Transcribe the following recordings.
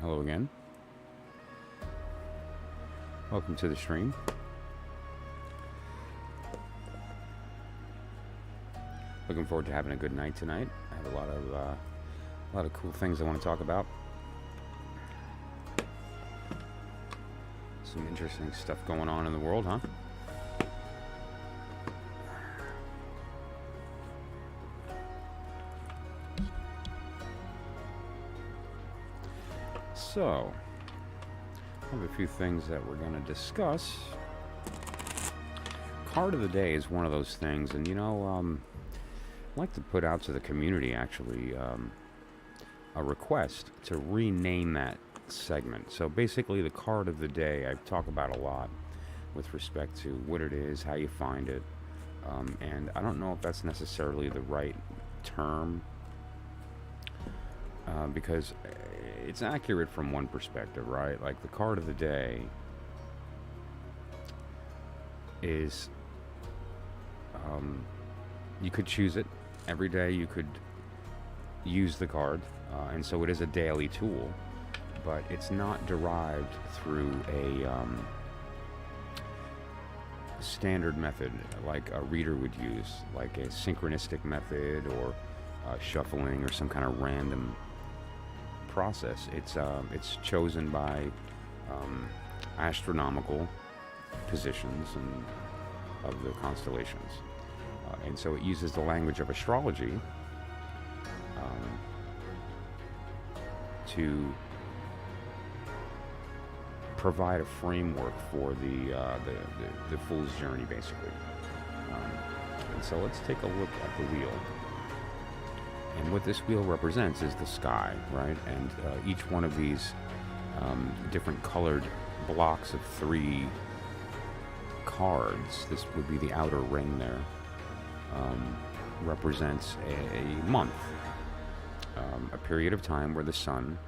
Hello again. Welcome to the stream. Looking forward to having a good night tonight. I have a lot of cool things I want to talk about. Some interesting stuff going on in the world, huh? So, I have a few things that we're going to discuss. Card of the day is one of those things, and I'd like to put out to the community actually a request to rename that segment. So basically, the card of the day I talk about a lot with respect to what it is, how you find it, and I don't know if that's necessarily the right term because it's accurate from one perspective, right? Like the card of the day is you could choose it every day. You could use the card, and so it is a daily tool, but it's not derived through a standard method like a reader would use, like a synchronistic method or shuffling or some kind of random process. It's chosen by astronomical positions and of the constellations, and so it uses the language of astrology to provide a framework for the fool's journey, basically. And so let's take a look at the wheel. And what this wheel represents is the sky, right? And each one of these different colored blocks of 3 cards, this would be the outer ring there, represents a month, a period of time where the sun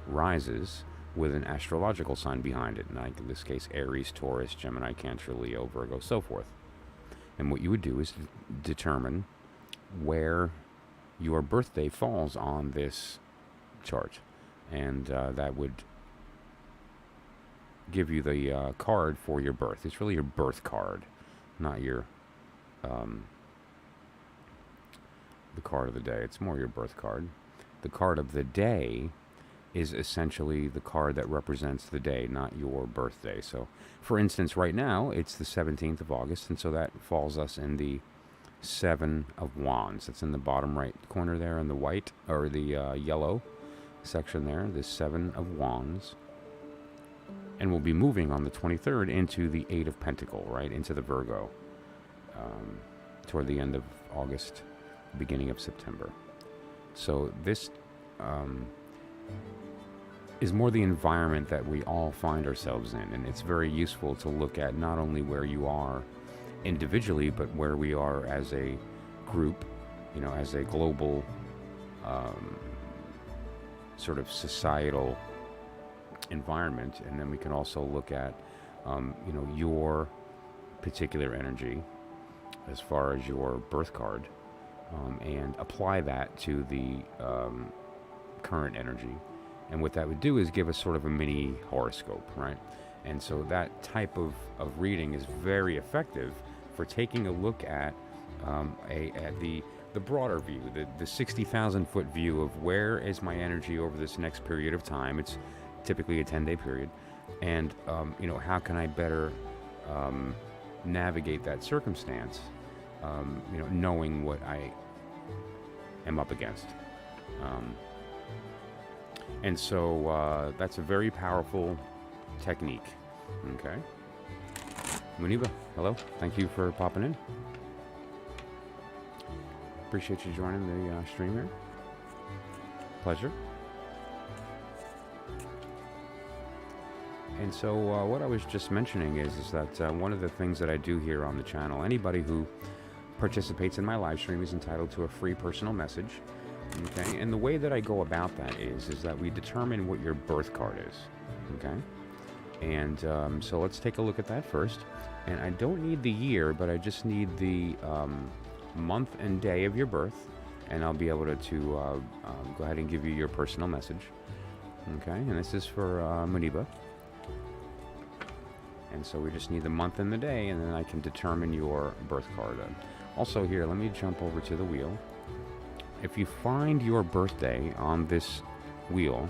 rises with an astrological sign behind it, like in this case Aries, Taurus, Gemini, Cancer, Leo, Virgo, so forth. And what you would do is determine where your birthday falls on this chart, and that would give you the card for your birth. It's really your birth card, not your the card of the day. It's more your birth card. The card of the day is essentially the card that represents the day, not your birthday. So, for instance, right now it's the 17th of August, and so that falls us in the 7 of Wands. It's in the bottom right corner there in the white or the yellow section there, the 7 of Wands. And we'll be moving on the 23rd into the 8 of Pentacle, right, into the Virgo, toward the end of August, beginning of September. So this is more the environment that we all find ourselves in, and it's very useful to look at not only where you are individually, but where we are as a group, as a global sort of societal environment. And then we can also look at your particular energy as far as your birth card, and apply that to the current energy. And what that would do is give us sort of a mini horoscope, right? And so that type of reading is very effective for taking a look at the broader view, the 60,000 foot view of where is my energy over this next period of time. It's typically a 10-day period, and how can I better navigate that circumstance, knowing what I am up against. And so that's a very powerful technique. Okay. Muniba, hello. Thank you for popping in. Appreciate you joining the stream here. Pleasure. And so what I was just mentioning is that one of the things that I do here on the channel, anybody who participates in my live stream is entitled to a free personal message. Okay, and the way that I go about that is that we determine what your birth card is. Okay, and so let's take a look at that first. And I don't need the year, but I just need the month and day of your birth, and I'll be able to go ahead and give you your personal message. Okay, and this is for Muniba. And so we just need the month and the day, and then I can determine your birth card. Also here, let me jump over to the wheel. If you find your birthday on this wheel,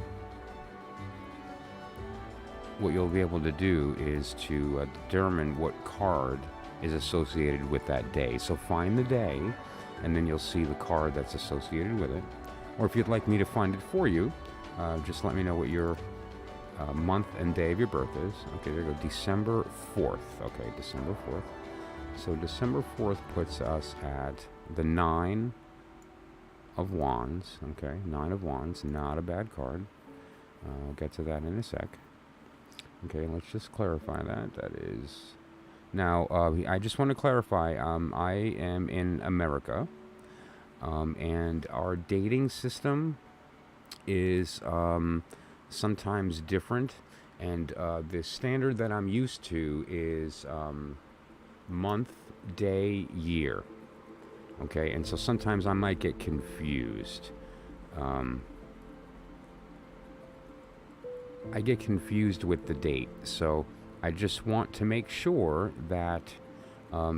what you'll be able to do is to determine what card is associated with that day. So find the day, and then you'll see the card that's associated with it. Or if you'd like me to find it for you, just let me know what your month and day of your birth is. Okay, there you go, December 4th. Okay, December 4th. So December 4th puts us at the 9 of Wands. Okay, 9 of Wands, not a bad card. I'll get to that in a sec. Okay, let's just clarify that. That is... Now, I just want to clarify, I am in America, and our dating system is sometimes different, and the standard that I'm used to is month, day, year. Okay, and so sometimes I might get confused. I get confused with the date, so I just want to make sure that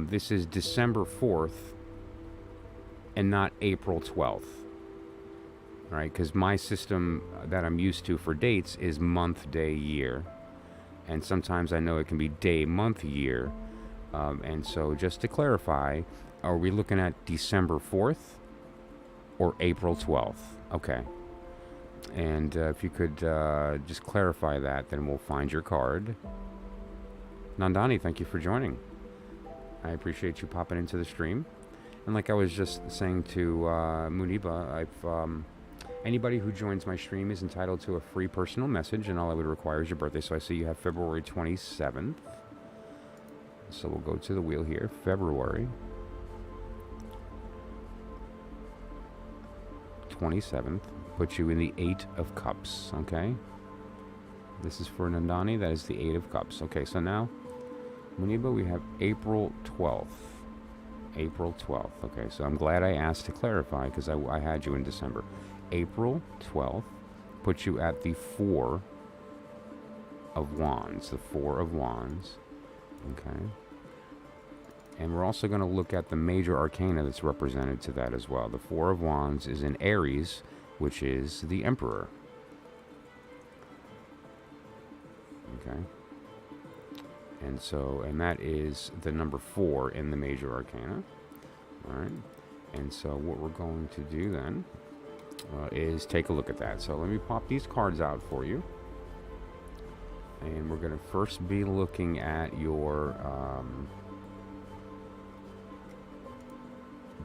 this is December 4th and not April 12th. All right, because my system that I'm used to for dates is month, day, year. And sometimes I know it can be day, month, year. And so just to clarify, are we looking at December 4th or April 12th? Okay. And if you could just clarify that, then we'll find your card. Nandani, thank you for joining. I appreciate you popping into the stream. And like I was just saying to Muniba, anybody who joins my stream is entitled to a free personal message, and all I would require is your birthday. So I see you have February 27th. So we'll go to the wheel here. February 27th. Put you in the 8 of Cups, okay? This is for Nandani. That is the 8 of Cups. Okay, so now, Muniba, we have April 12th. April 12th. Okay, so I'm glad I asked to clarify because I had you in December. April 12th puts you at the 4 of Wands. The 4 of Wands. Okay. And we're also going to look at the major arcana that's represented to that as well. The 4 of Wands is in Aries, which is the Emperor. Okay. And that is the number 4 in the major arcana. All right. And so what we're going to do then is take a look at that. So let me pop these cards out for you. And we're going to first be looking at your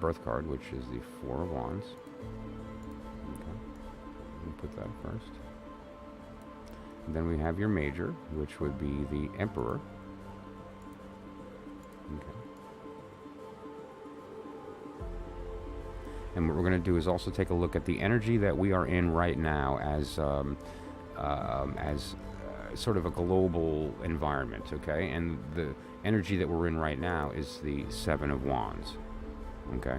birth card, which is the 4 of Wands. Okay. Let me put that first. And then we have your major, which would be the Emperor. Okay. And what we're going to do is also take a look at the energy that we are in right now as sort of a global environment, okay? And the energy that we're in right now is the 7 of Wands, okay?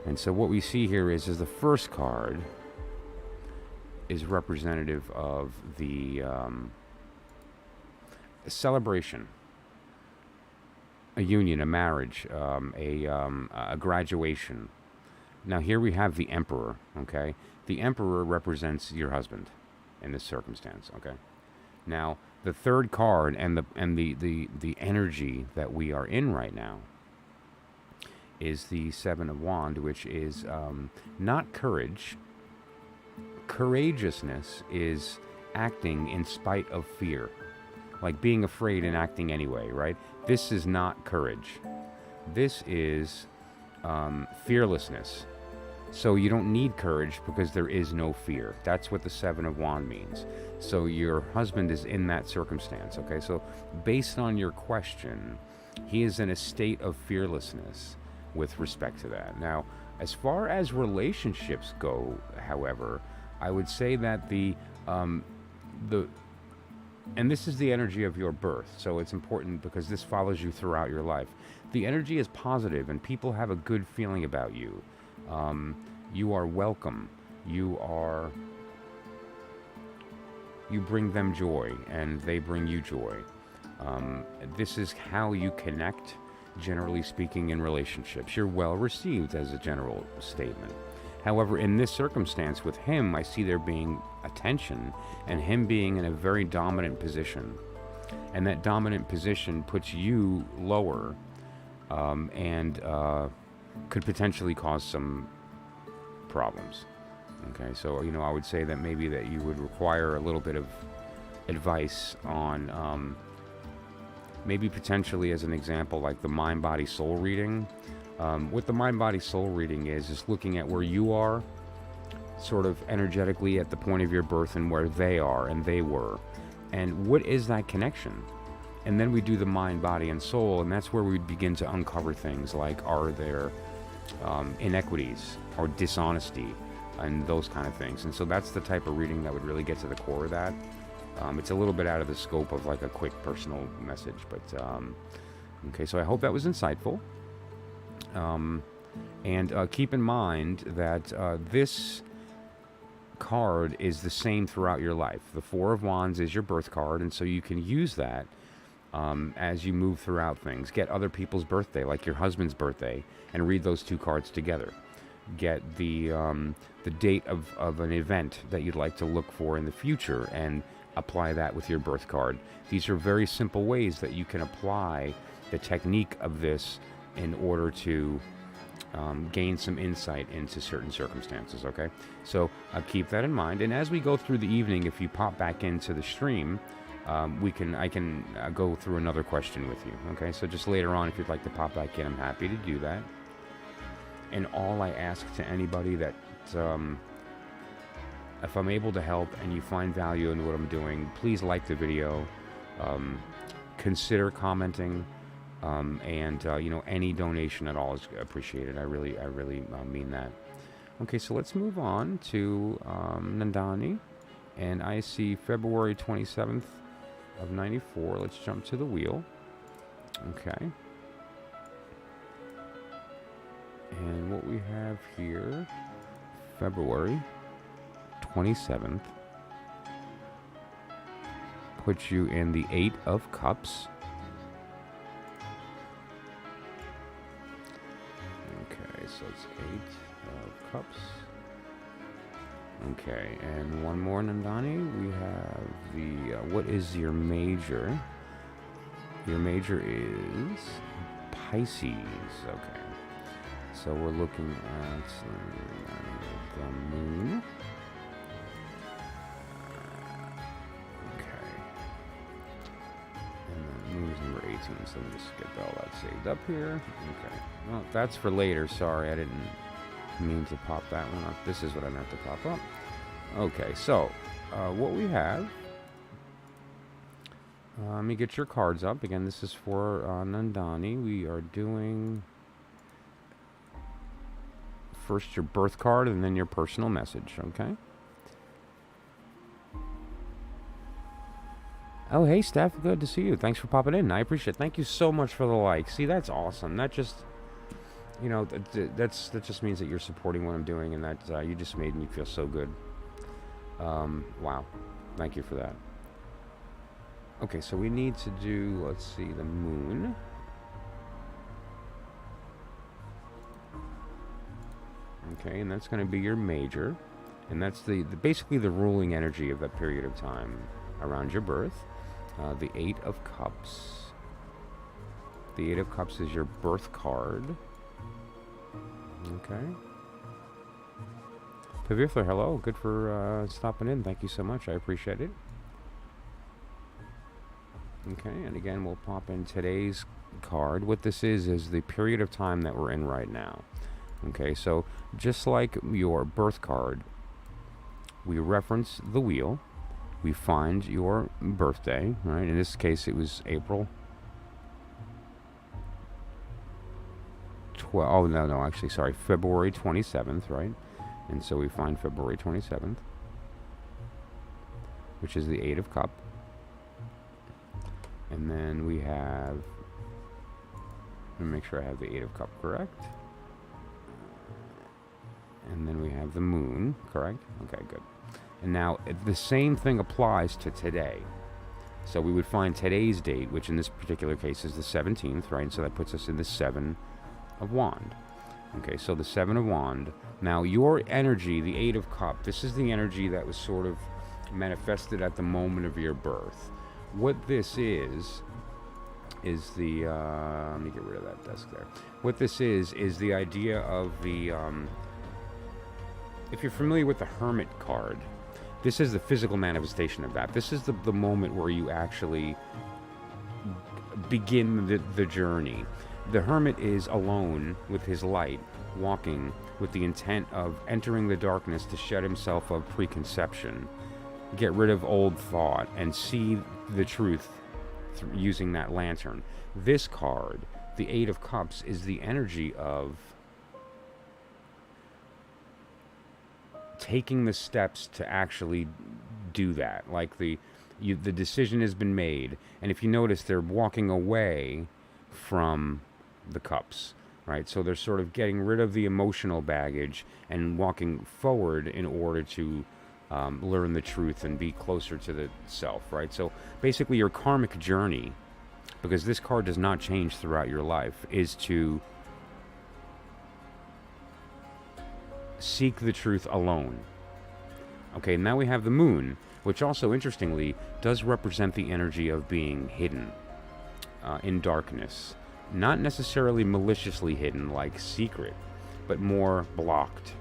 And so what we see here is the first card is representative of the celebration, a union, a marriage, a graduation. Now here we have the Emperor, okay? The Emperor represents your husband in this circumstance, okay? Now the third card and the energy that we are in right now is the 7 of Wands, which is not courage. Courageousness is acting in spite of fear, like being afraid and acting anyway, right? This is not courage. This is fearlessness. So you don't need courage because there is no fear. That's what the 7 of Wands means. So your husband is in that circumstance, okay? So based on your question, he is in a state of fearlessness with respect to that. Now, as far as relationships go, however, I would say that the And this is the energy of your birth. So it's important because this follows you throughout your life. The energy is positive and people have a good feeling about you. You are welcome. You bring them joy and they bring you joy. This is how you connect, generally speaking, in relationships. You're well received as a general statement. However, in this circumstance with him, I see there being a tension and him being in a very dominant position. And that dominant position puts you lower and could potentially cause some problems. Okay, so, I would say that maybe that you would require a little bit of advice on maybe potentially, as an example, like the mind, body, soul reading. What the mind, body, soul reading is looking at where you are sort of energetically at the point of your birth and where they are and they were. And what is that connection? And then we do the mind, body, and soul, and that's where we begin to uncover things like, are there inequities or dishonesty and those kind of things. And so that's the type of reading that would really get to the core of that. It's a little bit out of the scope of like a quick personal message, but okay, so I hope that was insightful. And keep in mind that this card is the same throughout your life. The Four of Wands is your birth card, and so you can use that as you move throughout things. Get other people's birthday, like your husband's birthday, and read those two cards together. Get the date of an event that you'd like to look for in the future and apply that with your birth card. These are very simple ways that you can apply the technique of this in order to gain some insight into certain circumstances, okay? So keep that in mind. And as we go through the evening, if you pop back into the stream, I can go through another question with you, okay? So just later on, if you'd like to pop back in, I'm happy to do that. And all I ask to anybody that if I'm able to help and you find value in what I'm doing, please like the video, consider commenting, and any donation at all is appreciated. I really mean that. Okay, so let's move on to Nandani, and I see February 27th of 94. Let's jump to the wheel. Okay. And what we have here, February 27th, puts you in the Eight of Cups. Okay, so it's Eight of Cups. Okay, and one more, Nandani. We have the, what is your major? Your major is Pisces. Okay. So we're looking at the moon. Okay. And the moon's number 18, so let me just get all that saved up here. Okay. Well, that's for later. Sorry, I didn't mean to pop that one up. This is what I meant to pop up. Okay, so what we have. Let me get your cards up. Again, this is for Nandani. We are doing first your birth card and then your personal message, okay? Oh, hey, Steph. Good to see you. Thanks for popping in. I appreciate it. Thank you so much for the like. See, that's awesome. That just, that just means that you're supporting what I'm doing, and that you just made me feel so good. Wow. Thank you for that. Okay, so we need to do, let's see, the moon. Okay, and that's going to be your major, and that's the basically the ruling energy of that period of time around your birth. The Eight of Cups. The Eight of Cups is your birth card. Okay. Pavithla, hello. Good for stopping in. Thank you so much. I appreciate it. Okay, and again, we'll pop in today's card. What this is the period of time that we're in right now. Okay, so just like your birth card, we reference the wheel. We find your birthday, right? In this case, it was April 12. Oh, no, actually, sorry, February 27th, right? And so we find February 27th, which is the Eight of Cups. And then we have, let me make sure I have the Eight of Cups correct. And then we have the Moon, correct? Okay, good. And now the same thing applies to today. So we would find today's date, which in this particular case is the 17th, right? So that puts us in the Seven of Wand. Okay, so the Seven of Wand. Now your energy, the Eight of Cups, this is the energy that was sort of manifested at the moment of your birth. What this is the, let me get rid of that desk there. What this is the idea of the, if you're familiar with the Hermit card, this is the physical manifestation of that. This is the moment where you actually begin the journey. The Hermit is alone with his light, walking with the intent of entering the darkness to shed himself of preconception, get rid of old thought, and see the truth using that lantern. This card, the Eight of Cups, is the energy of taking the steps to actually do that. Like the decision has been made, and if you notice, they're walking away from the cups, right? So they're sort of getting rid of the emotional baggage and walking forward in order to learn the truth and be closer to the self, right? So basically your karmic journey, because this card does not change throughout your life, is to seek the truth alone. Okay, now we have the Moon, which also interestingly does represent the energy of being hidden in darkness. Not necessarily maliciously hidden, like secret, but more blocked,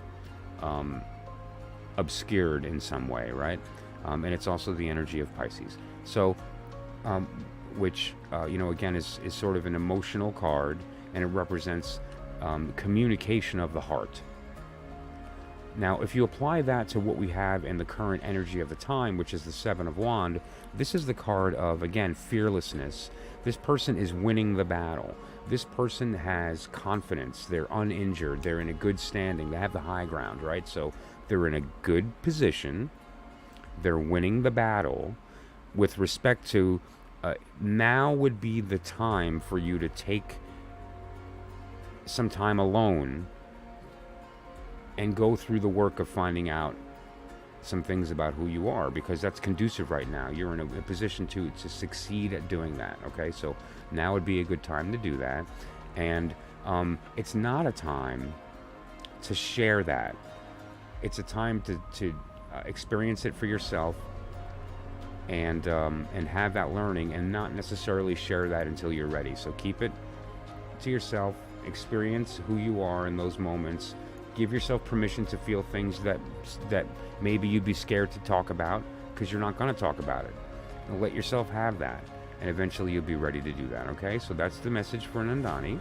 obscured in some way, right? And it's also the energy of Pisces. So, which, again, is sort of an emotional card, and it represents communication of the heart. Now, if you apply that to what we have in the current energy of the time, which is the Seven of Wands, this is the card of, again, fearlessness. This person is winning the battle. This person has confidence. They're uninjured. They're in a good standing. They have the high ground, right? So they're in a good position. They're winning the battle. With respect to, now would be the time for you to take some time alone and go through the work of finding out some things about who you are, because that's conducive right now. You're in a position to succeed at doing that, okay? So now would be a good time to do that. And it's not a time to share that. It's a time to experience it for yourself and have that learning, and not necessarily share that until you're ready. So keep it to yourself, experience who you are in those moments. Give yourself permission to feel things that maybe you'd be scared to talk about, because you're not going to talk about it. And let yourself have that, and eventually you'll be ready to do that, okay? So that's the message for Nandani.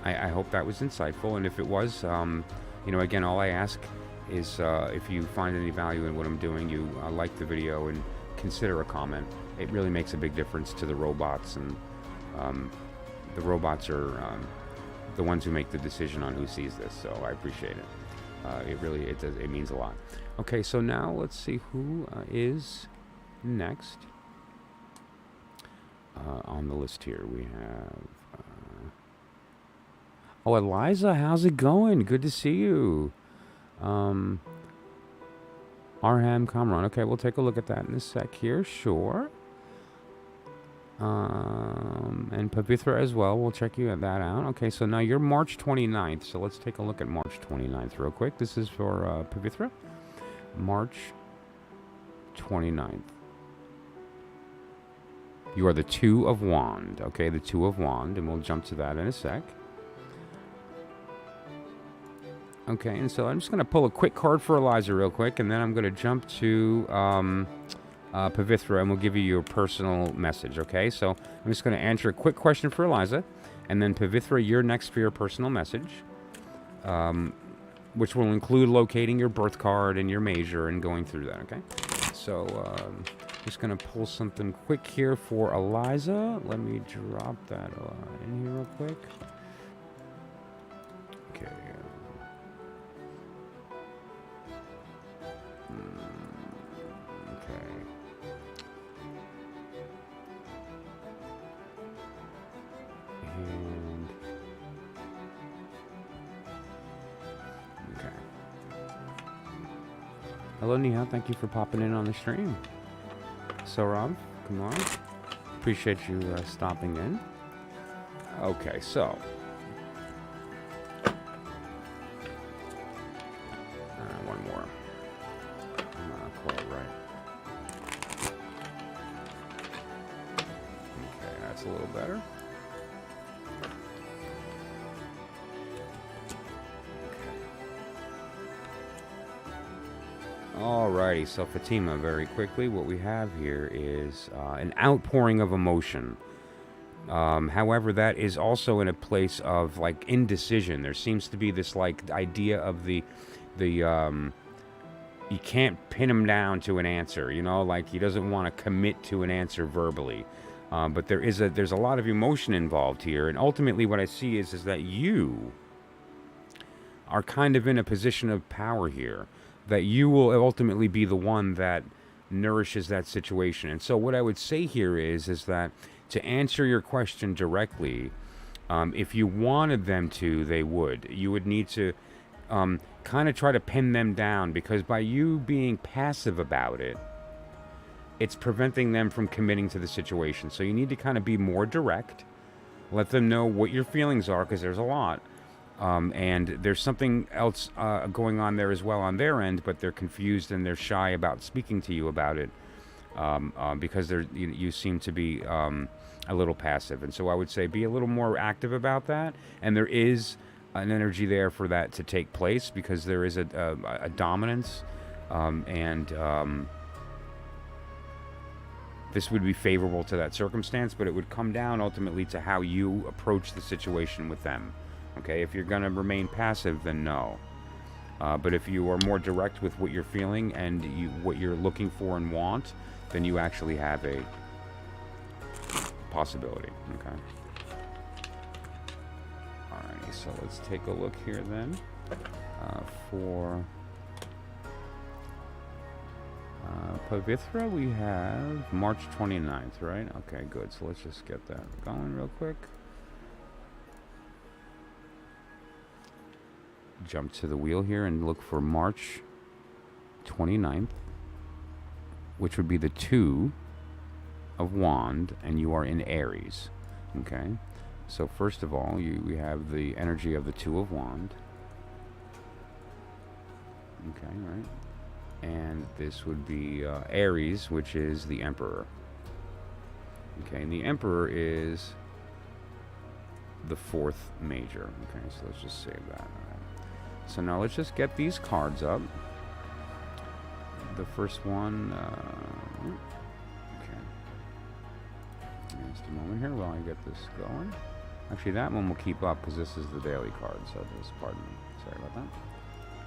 I hope that was insightful, and if it was, again, all I ask is if you find any value in what I'm doing, you like the video and consider a comment. It really makes a big difference to the robots, and the robots are the ones who make the decision on who sees this, so I appreciate it. It means a lot. Okay, so now let's see who is next on the list here. We have Eliza, how's it going? Good to see you. Arham Kamran. Okay, we'll take a look at that in a sec here. Sure. And Pavitra as well. We'll check that out. Okay, so now you're March 29th. So let's take a look at March 29th real quick. This is for Pavitra. March 29th. You are the Two of Wands. Okay, the Two of Wands. And we'll jump to that in a sec. Okay, and so I'm just going to pull a quick card for Eliza real quick. And then I'm going to jump to Pavitra, and we'll give you your personal message, okay? So I'm just going to answer a quick question for Eliza, and then Pavitra, you're next for your personal message, which will include locating your birth card and your major and going through that, okay? So just going to pull something quick here for Eliza. Let me drop that in here real quick. Okay. Hello, Neha. Thank you for popping in on the stream. Saurav, come on. Appreciate you stopping in. Okay, so. One more. Quite right. Okay, that's a little better. Alrighty, so Fatima, very quickly, what we have here is an outpouring of emotion. However, that is also in a place of like indecision. There seems to be this like idea of the you can't pin him down to an answer, you know, like he doesn't want to commit to an answer verbally. But there's a lot of emotion involved here, and ultimately what I see is that you are kind of in a position of power here, that you will ultimately be the one that nourishes that situation. And so what I would say here is that to answer your question directly, if you wanted them to, they would. You would need to kind of try to pin them down, because by you being passive about it, it's preventing them from committing to the situation. So you need to kind of be more direct, let them know what your feelings are, because there's a lot. And there's something else going on there as well on their end, but they're confused and they're shy about speaking to you about it because you seem to be a little passive. And so I would say be a little more active about that. And there is an energy there for that to take place, because there is a dominance and this would be favorable to that circumstance, but it would come down ultimately to how you approach the situation with them. Okay, if you're going to remain passive, then no. But if you are more direct with what you're feeling and what you're looking for and want, then you actually have a possibility. Okay. Alrighty, so let's take a look here then for Pavitra. We have March 29th, right? Okay, good. So let's just get that going real quick. Jump to the wheel here and look for March 29th, which would be the 2 of Wand, and you are in Aries. Okay, so first of all, we have the energy of the 2 of Wand. Okay, right, and this would be Aries, which is the Emperor. Okay, and the Emperor is the 4th major. Okay, so let's just save that. So now let's just get these cards up. The first one, okay. Just a moment here while I get this going. Actually, that one will keep up because this is the daily card, so just pardon me. Sorry about that.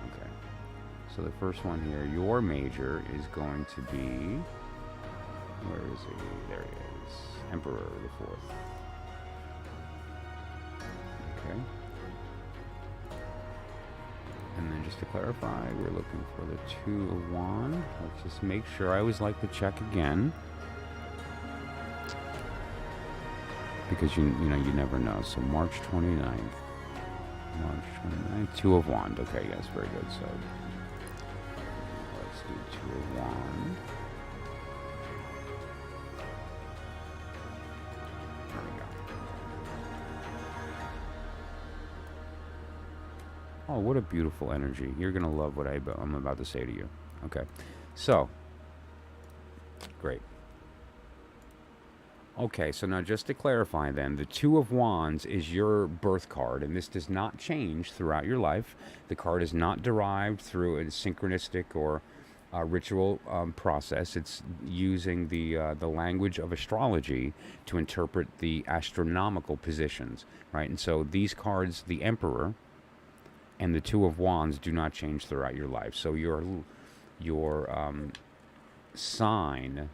Okay. So the first one here, your major is going to be, where is he? There he is. Emperor, the 4th. Okay. And then just to clarify, we're looking for the 2 of Wands. Let's just make sure. I always like to check again, because you never know. So March 29th. March 29th. 2 of Wands. Okay, yes, very good. So let's do 2 of Wands. There we go. Oh, what a beautiful energy. You're going to love what I'm about to say to you. Okay. So, great. Okay, so now just to clarify then, the 2 of Wands is your birth card, and this does not change throughout your life. The card is not derived through a synchronistic or ritual process. It's using the language of astrology to interpret the astronomical positions, right? And so these cards, the Emperor and the 2 of Wands, do not change throughout your life. So your sign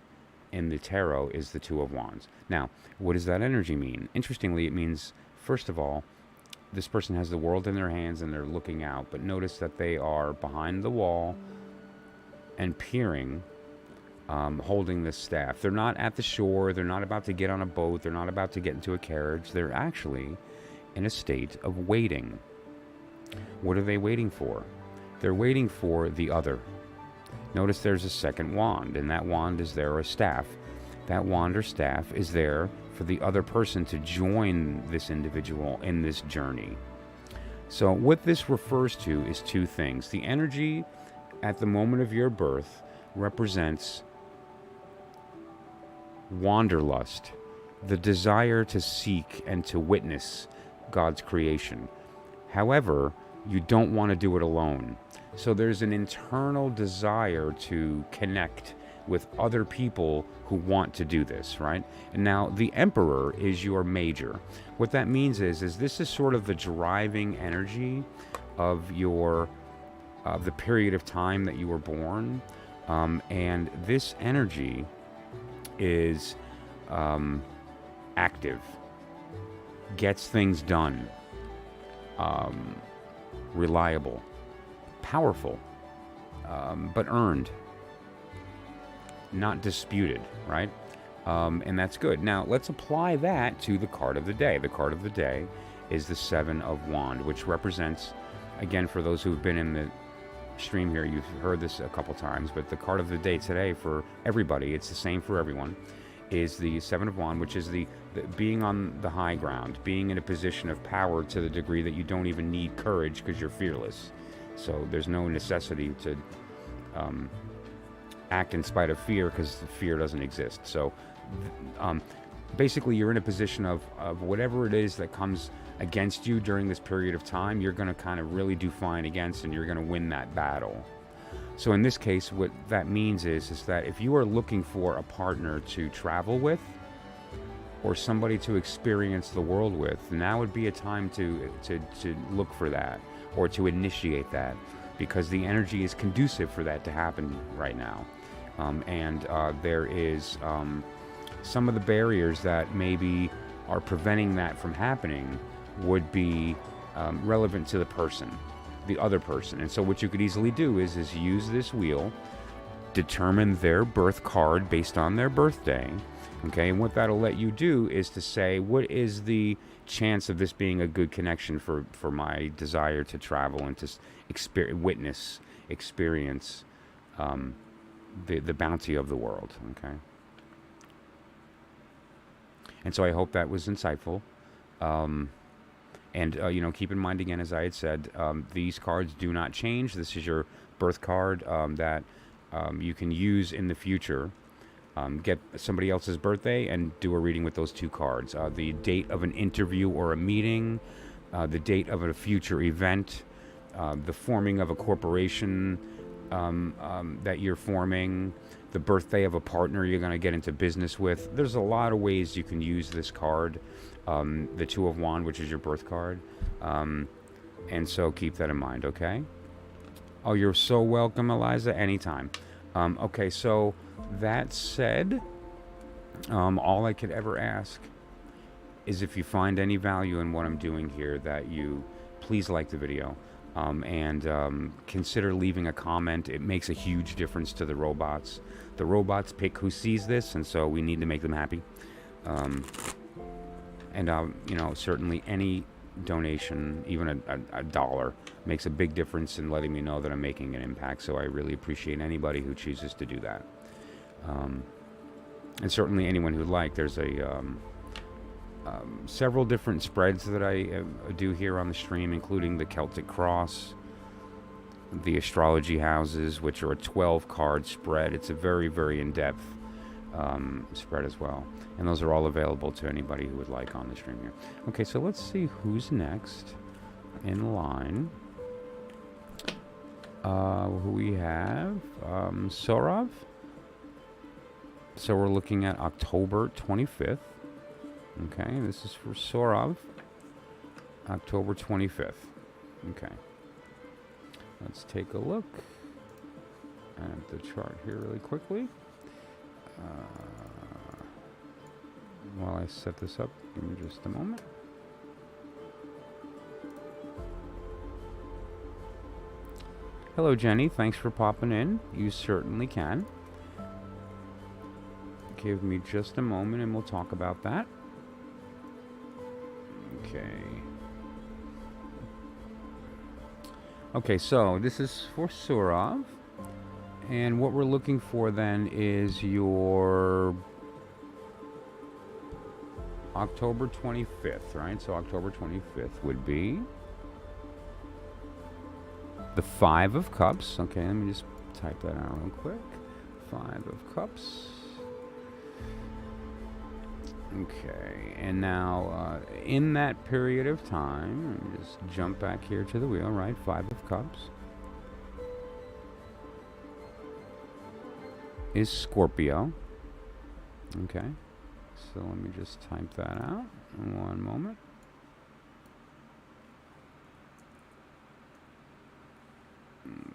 in the tarot is the 2 of Wands. Now, what does that energy mean? Interestingly, it means, first of all, this person has the world in their hands and they're looking out, but notice that they are behind the wall and peering, holding the staff. They're not at the shore. They're not about to get on a boat. They're not about to get into a carriage. They're actually in a state of waiting. What are they waiting for? They're waiting for the other Notice there's a second wand, and that wand is there, a staff. That wand or staff is there for the other person to join this individual in this journey. So what this refers to is two things. The energy at the moment of your birth represents wanderlust, the desire to seek and to witness God's creation. However, you don't want to do it alone. So there's an internal desire to connect with other people who want to do this, right? And now the Emperor is your major. What that means is this is sort of the driving energy of the period of time that you were born. And this energy is active, gets things done, reliable, powerful, but earned, not disputed, right? And that's good. Now, let's apply that to the card of the day. The card of the day is the Seven of Wands, which represents, again, for those who've been in the stream here, you've heard this a couple times, but the card of the day today for everybody, it's the same for everyone, is the Seven of Wands, which is the being on the high ground, being in a position of power to the degree that you don't even need courage because you're fearless. So there's no necessity to act in spite of fear, because fear doesn't exist. So basically you're in a position of whatever it is that comes against you during this period of time, you're going to kind of really do fine against, and you're going to win that battle. So in this case, what that means is that if you are looking for a partner to travel with, or somebody to experience the world with, now would be a time to look for that, or to initiate that, because the energy is conducive for that to happen right now. And there is some of the barriers that maybe are preventing that from happening would be relevant to the person, the other person. And so what you could easily do is use this wheel, determine their birth card based on their birthday. Okay, and what that'll let you do is to say, what is the chance of this being a good connection for my desire to travel and to experience the bounty of the world. Okay, and so I hope that was insightful. And keep in mind again, as I had said, these cards do not change. This is your birth card that you can use in the future. Get somebody else's birthday and do a reading with those two cards. The date of an interview or a meeting, the date of a future event, the forming of a corporation that you're forming, the birthday of a partner you're going to get into business with. There's a lot of ways you can use this card. The Two of Wands, which is your birth card. And so keep that in mind, okay? Oh, you're so welcome, Eliza. Anytime. Okay, so that said, all I could ever ask is if you find any value in what I'm doing here, that you please like the video and consider leaving a comment. It makes a huge difference to the robots. The robots pick who sees this, and so we need to make them happy. Certainly any donation, even a dollar, makes a big difference in letting me know that I'm making an impact. So I really appreciate anybody who chooses to do that. And certainly anyone who'd like. There's several different spreads that I do here on the stream, including the Celtic Cross, the Astrology houses, which are a 12-card spread. It's a very, very in-depth spread as well. And those are all available to anybody who would like on the stream here. Okay, so let's see who's next in line. Who we have? Sorav. So we're looking at October 25th. Okay, this is for Sorav. October 25th. Okay. Let's take a look at the chart here really quickly. While I set this up, give me just a moment. Hello, Jenny. Thanks for popping in. You certainly can. Give me just a moment and we'll talk about that. Okay, so this is for Sorav. And what we're looking for then is your October 25th, right? So October 25th would be the Five of Cups. Okay, let me just type that out real quick. Five of Cups. Okay, and now in that period of time, let me just jump back here to the wheel, right? Five of Cups is Scorpio. Okay, so let me just type that out in one moment.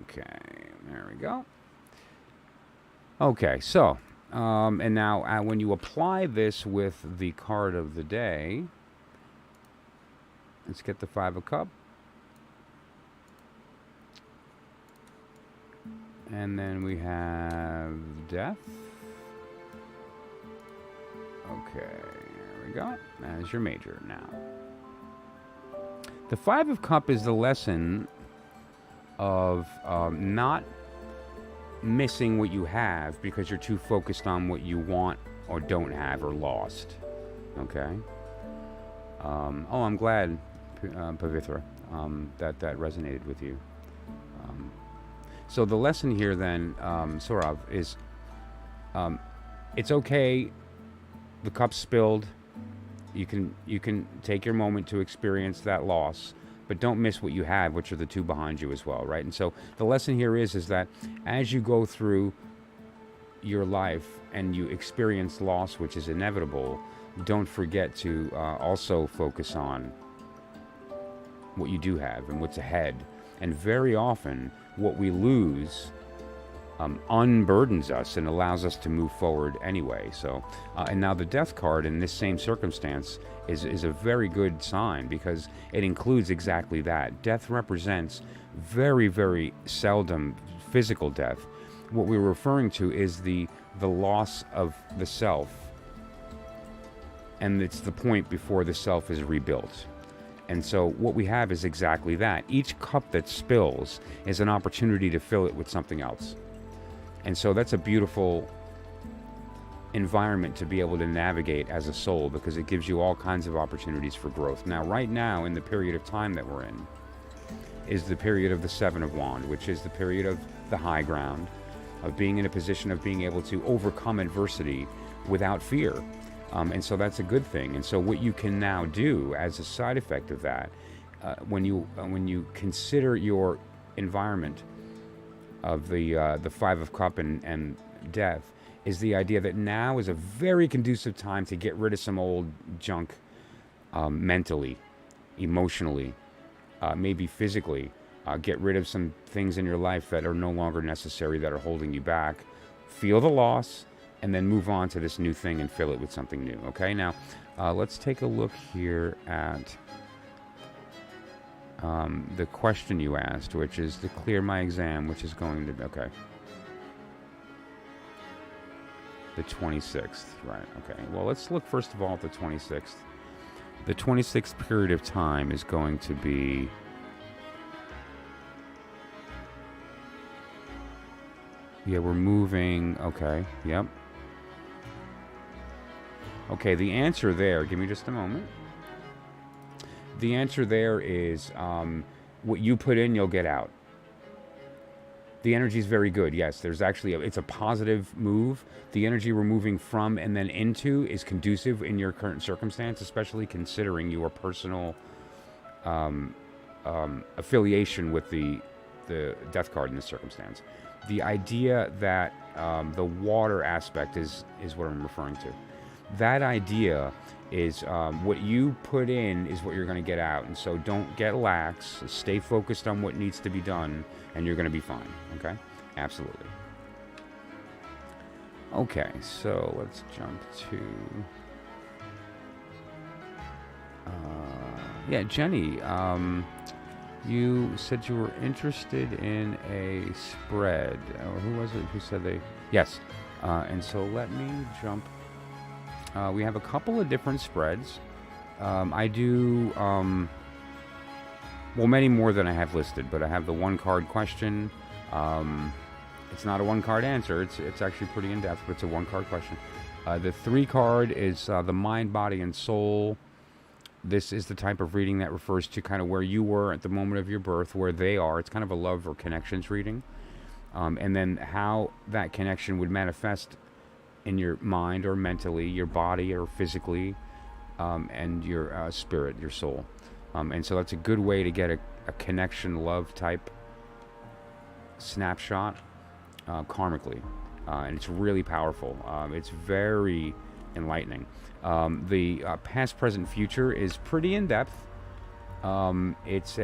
Okay, there we go. Okay, so, and now when you apply this with the card of the day, let's get the Five of Cups. And then we have Death. Okay, there we go. As your major now. The Five of Cups is the lesson of not missing what you have because you're too focused on what you want or don't have or lost. Okay? Oh, I'm glad, Pavitra, that resonated with you. So the lesson here then, Saurav, is it's okay. The cup's spilled. You can take your moment to experience that loss, but don't miss what you have, which are the two behind you as well, right? And so the lesson here is that as you go through your life and you experience loss, which is inevitable, don't forget to also focus on what you do have and what's ahead. And very often, what we lose unburdens us and allows us to move forward anyway. So, and now the Death card in this same circumstance is a very good sign because it includes exactly that. Death represents very, very seldom physical death. What we're referring to is the loss of the self, and it's the point before the self is rebuilt. And so what we have is exactly that. Each cup that spills is an opportunity to fill it with something else. And so that's a beautiful environment to be able to navigate as a soul because it gives you all kinds of opportunities for growth. Now, right now, in the period of time that we're in, is the period of the Seven of Wands, which is the period of the high ground, of being in a position of being able to overcome adversity without fear. And so that's a good thing. And so what you can now do as a side effect of that, when you consider your environment of the Five of Cups and Death, is the idea that now is a very conducive time to get rid of some old junk, mentally, emotionally, maybe physically. Get rid of some things in your life that are no longer necessary, that are holding you back. Feel the loss, and then move on to this new thing and fill it with something new. Okay, now let's take a look here at the question you asked, which is to clear my exam, which is going to be, okay, the 26th, right? Okay, well, let's look first of all at the 26th. The 26th period of time is going to be we're moving, okay, yep. Okay, the answer there, give me just a moment. The answer there is what you put in, you'll get out. The energy is very good, yes. There's actually, it's a positive move. The energy we're moving from and then into is conducive in your current circumstance, especially considering your personal affiliation with the Death card in this circumstance. The idea that the water aspect is what I'm referring to. That idea is what you put in is what you're going to get out. And so don't get lax. Stay focused on what needs to be done, and you're going to be fine. Okay? Absolutely. Okay, so let's jump to... yeah, Jenny, you said you were interested in a spread. Who was it who said they... Yes. And so let me jump... we have a couple of different spreads. I do, well, many more than I have listed, but I have the one card question. It's not a one-card answer. It's actually pretty in-depth, but it's a one-card question. The 3 card is the mind, body, and soul. This is the type of reading that refers to kind of where you were at the moment of your birth, where they are. It's kind of a love or connections reading. And then how that connection would manifest in your mind or mentally, your body or physically, and your spirit, your soul. And so that's a good way to get a connection, love type snapshot karmically. And it's really powerful. It's very enlightening. The past, present, future is pretty in-depth. It's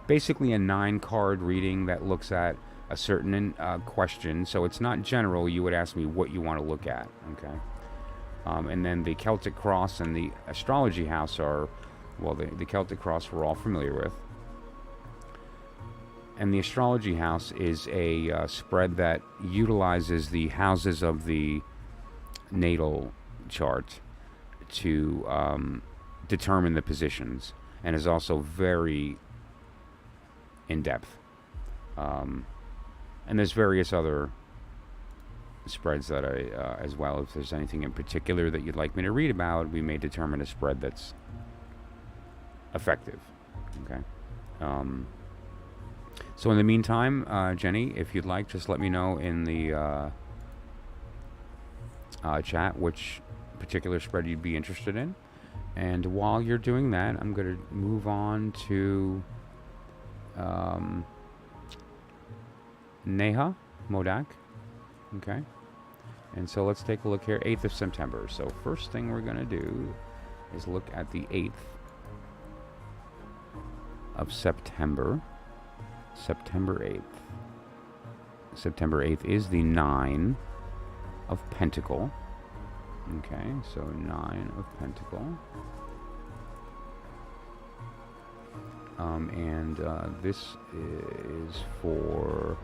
basically a 9-card reading that looks at a certain question. So it's not general. You would ask me what you want to look at, okay? And then the Celtic cross and the astrology house are, well, the Celtic cross we're all familiar with. And the astrology house is a spread that utilizes the houses of the natal chart to determine the positions, and is also very in-depth. And there's various other spreads that I, as well, if there's anything in particular that you'd like me to read about, we may determine a spread that's effective. Okay. So in the meantime, Jenny, if you'd like, just let me know in the chat which particular spread you'd be interested in. And while you're doing that, I'm going to move on to Neha Modak. Okay. And so let's take a look here. 8th of September. So first thing we're going to do is look at the 8th of September. September 8th. September 8th is the 9 of Pentacle. Okay, so 9 of Pentacle. And this is for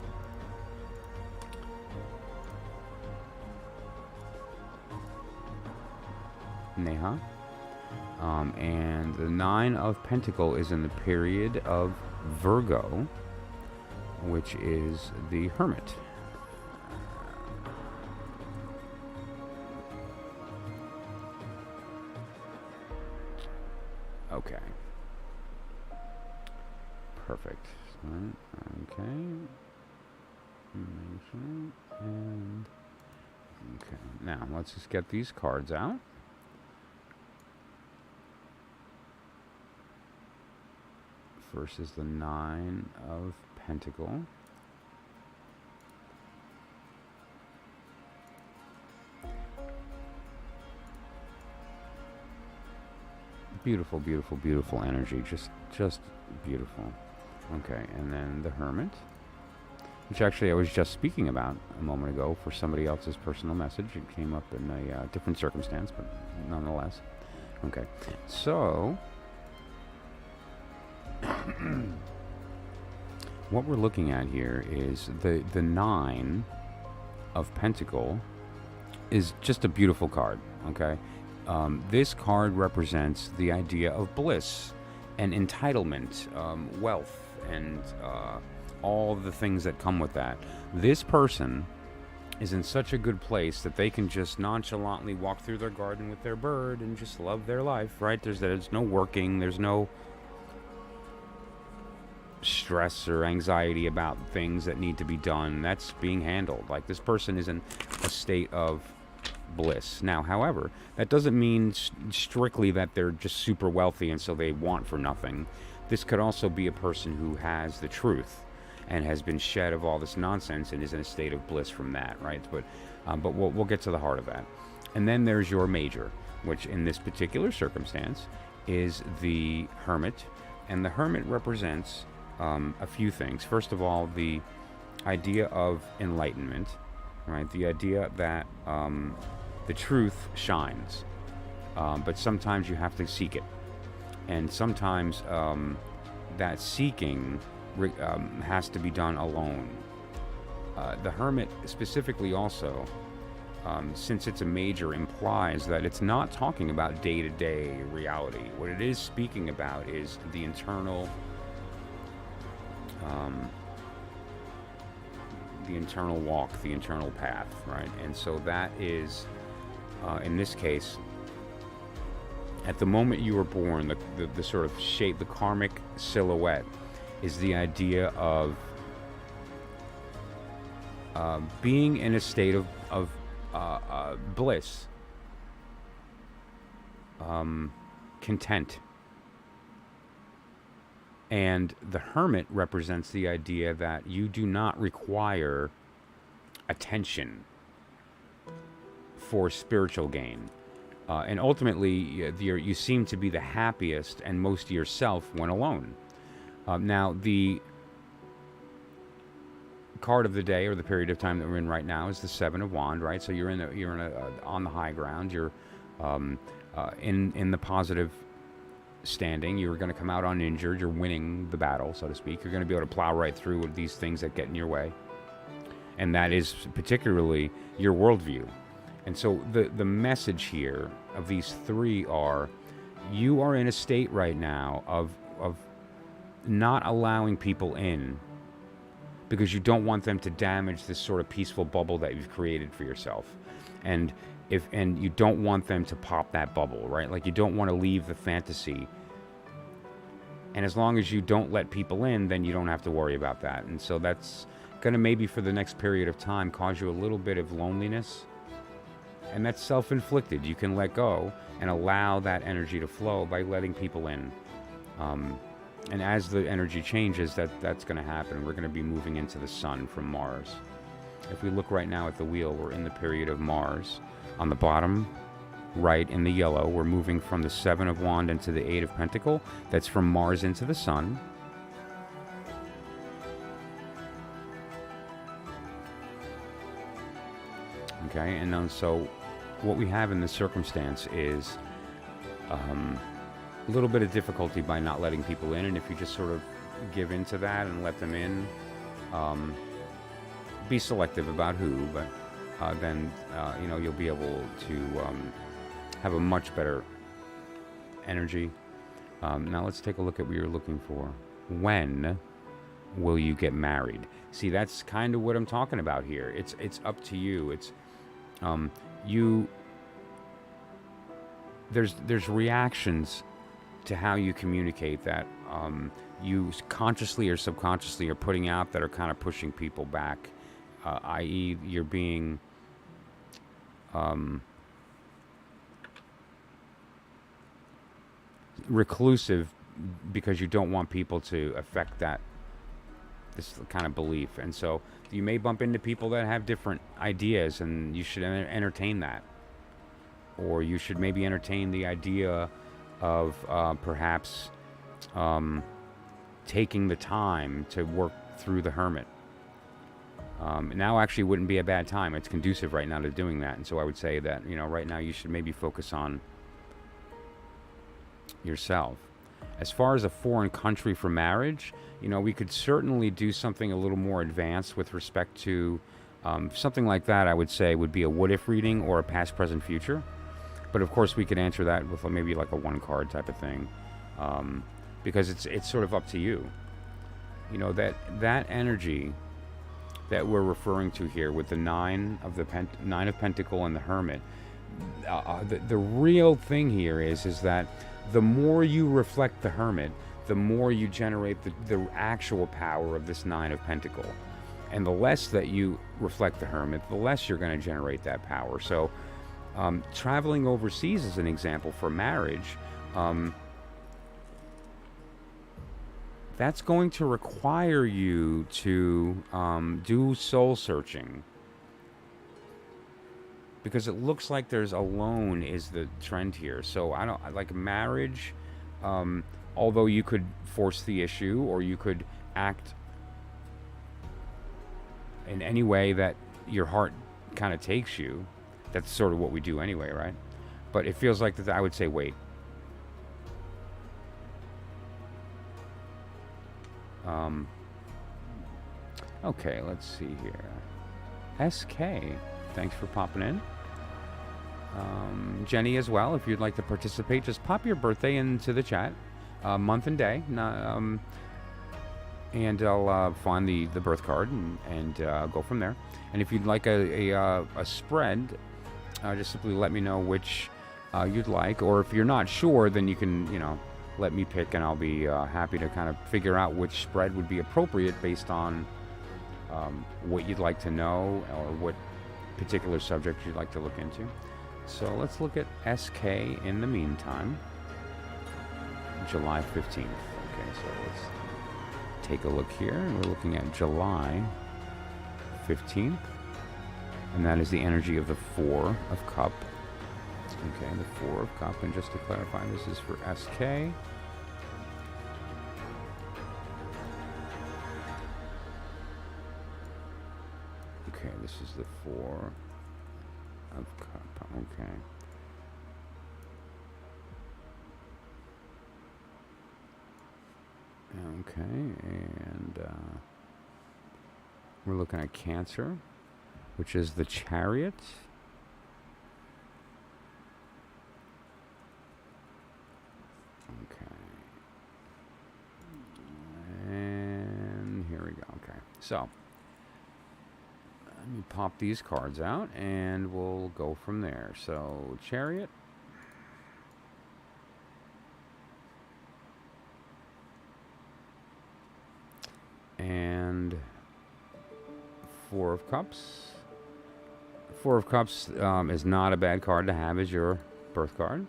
Neha. And the 9 of Pentacle is in the period of Virgo, which is the Hermit. Okay. Perfect. Okay. And okay. Now let's just get these cards out. First is the 9 of Pentacle. Beautiful, beautiful, beautiful energy. Just beautiful. Okay, and then the Hermit, which actually I was just speaking about a moment ago for somebody else's personal message. It came up in a different circumstance, but nonetheless. Okay, so what we're looking at here is the 9 of Pentacle is just a beautiful card, okay? This card represents the idea of bliss and entitlement, wealth, and all the things that come with that. This person is in such a good place that they can just nonchalantly walk through their garden with their bird and just love their life, right? There's no working, there's no stress or anxiety about things that need to be done. That's being handled. Like, this person is in a state of bliss. Now, however, that doesn't mean strictly that they're just super wealthy and so they want for nothing. This could also be a person who has the truth and has been shed of all this nonsense and is in a state of bliss from that, right? But we'll get to the heart of that. And then there's your major, which in this particular circumstance is the Hermit. And the Hermit represents a few things. First of all, the idea of enlightenment, right? The idea that the truth shines, but sometimes you have to seek it. And sometimes that seeking has to be done alone. The Hermit specifically also, since it's a major, implies that it's not talking about day-to-day reality. What it is speaking about is the internal the internal walk, the internal path, right? And so that is, in this case, at the moment you were born, the sort of shape, the karmic silhouette, is the idea of being in a state of bliss, content. And the hermit represents the idea that you do not require attention for spiritual gain. And ultimately, you seem to be the happiest and most yourself when alone. Now, the card of the day, or the period of time that we're in right now, is the Seven of Wands, right? So you're on the high ground. You're in the positive standing. You're going to come out uninjured. You're winning the battle, so to speak. You're going to be able to plow right through with these things that get in your way, and that is particularly your worldview. And so the message here of these three are, you are in a state right now of not allowing people in, because you don't want them to damage this sort of peaceful bubble that you've created for yourself. And you don't want them to pop that bubble, right? Like, you don't want to leave the fantasy. And as long as you don't let people in, then you don't have to worry about that. And so that's going to maybe for the next period of time cause you a little bit of loneliness. And that's self-inflicted. You can let go and allow that energy to flow by letting people in. And as the energy changes, that's going to happen. We're going to be moving into the sun from Mars. If we look right now at the wheel, we're in the period of Mars. On the bottom right in the yellow, we're moving from the Seven of Wands into the Eight of Pentacle. That's from Mars into the sun. Okay, and then so what we have in this circumstance is a little bit of difficulty by not letting people in. And if you just sort of give into that and let them in, be selective about who, but then you'll be able to have a much better energy. Now let's take a look at what you're looking for. When will you get married? See, that's kind of what I'm talking about here. It's up to you. It's there's reactions to how you communicate that you consciously or subconsciously are putting out that are kind of pushing people back, i.e. you're being reclusive because you don't want people to affect this kind of belief. And so you may bump into people that have different ideas, and you should entertain that. Or you should maybe entertain the idea of perhaps taking the time to work through the hermit. Now actually wouldn't be a bad time. It's conducive right now to doing that. And so I would say that, right now you should maybe focus on yourself. As far as a foreign country for marriage, we could certainly do something a little more advanced with respect to something like that. I would say would be a what if reading or a past, present, future. But of course we could answer that with maybe like a one card type of thing, because it's sort of up to you. That energy that we're referring to here with the Nine of Pentacle and the Hermit. The real thing here is that the more you reflect the Hermit, the more you generate the actual power of this Nine of Pentacle. And the less that you reflect the Hermit, the less you're going to generate that power. So traveling overseas is an example for marriage. That's going to require you to do soul searching, because it looks like there's alone is the trend here. So I don't like marriage, although you could force the issue, or you could act in any way that your heart kind of takes you. That's sort of what we do anyway, right? But it feels like that. I would say wait. Okay, let's see here. SK, thanks for popping in. Jenny as well, if you'd like to participate, just pop your birthday into the chat, month and day. and I'll find the birth card and go from there. And if you'd like a spread, just simply let me know which you'd like, or if you're not sure, then you can, let me pick, and I'll be happy to kind of figure out which spread would be appropriate based on what you'd like to know or what particular subject you'd like to look into. So let's look at SK in the meantime. July 15th. Okay, so let's take a look here. We're looking at July 15th. And that is the energy of the Four of Cup. Okay, the Four of Cup. And just to clarify, this is for SK. Okay, this is the Four of Cup. Okay. Okay, and we're looking at Cancer, which is the Chariot. Okay. And here we go. Okay, so let me pop these cards out and we'll go from there. So, Chariot. And Four of Cups. Four of Cups is not a bad card to have as your birth card.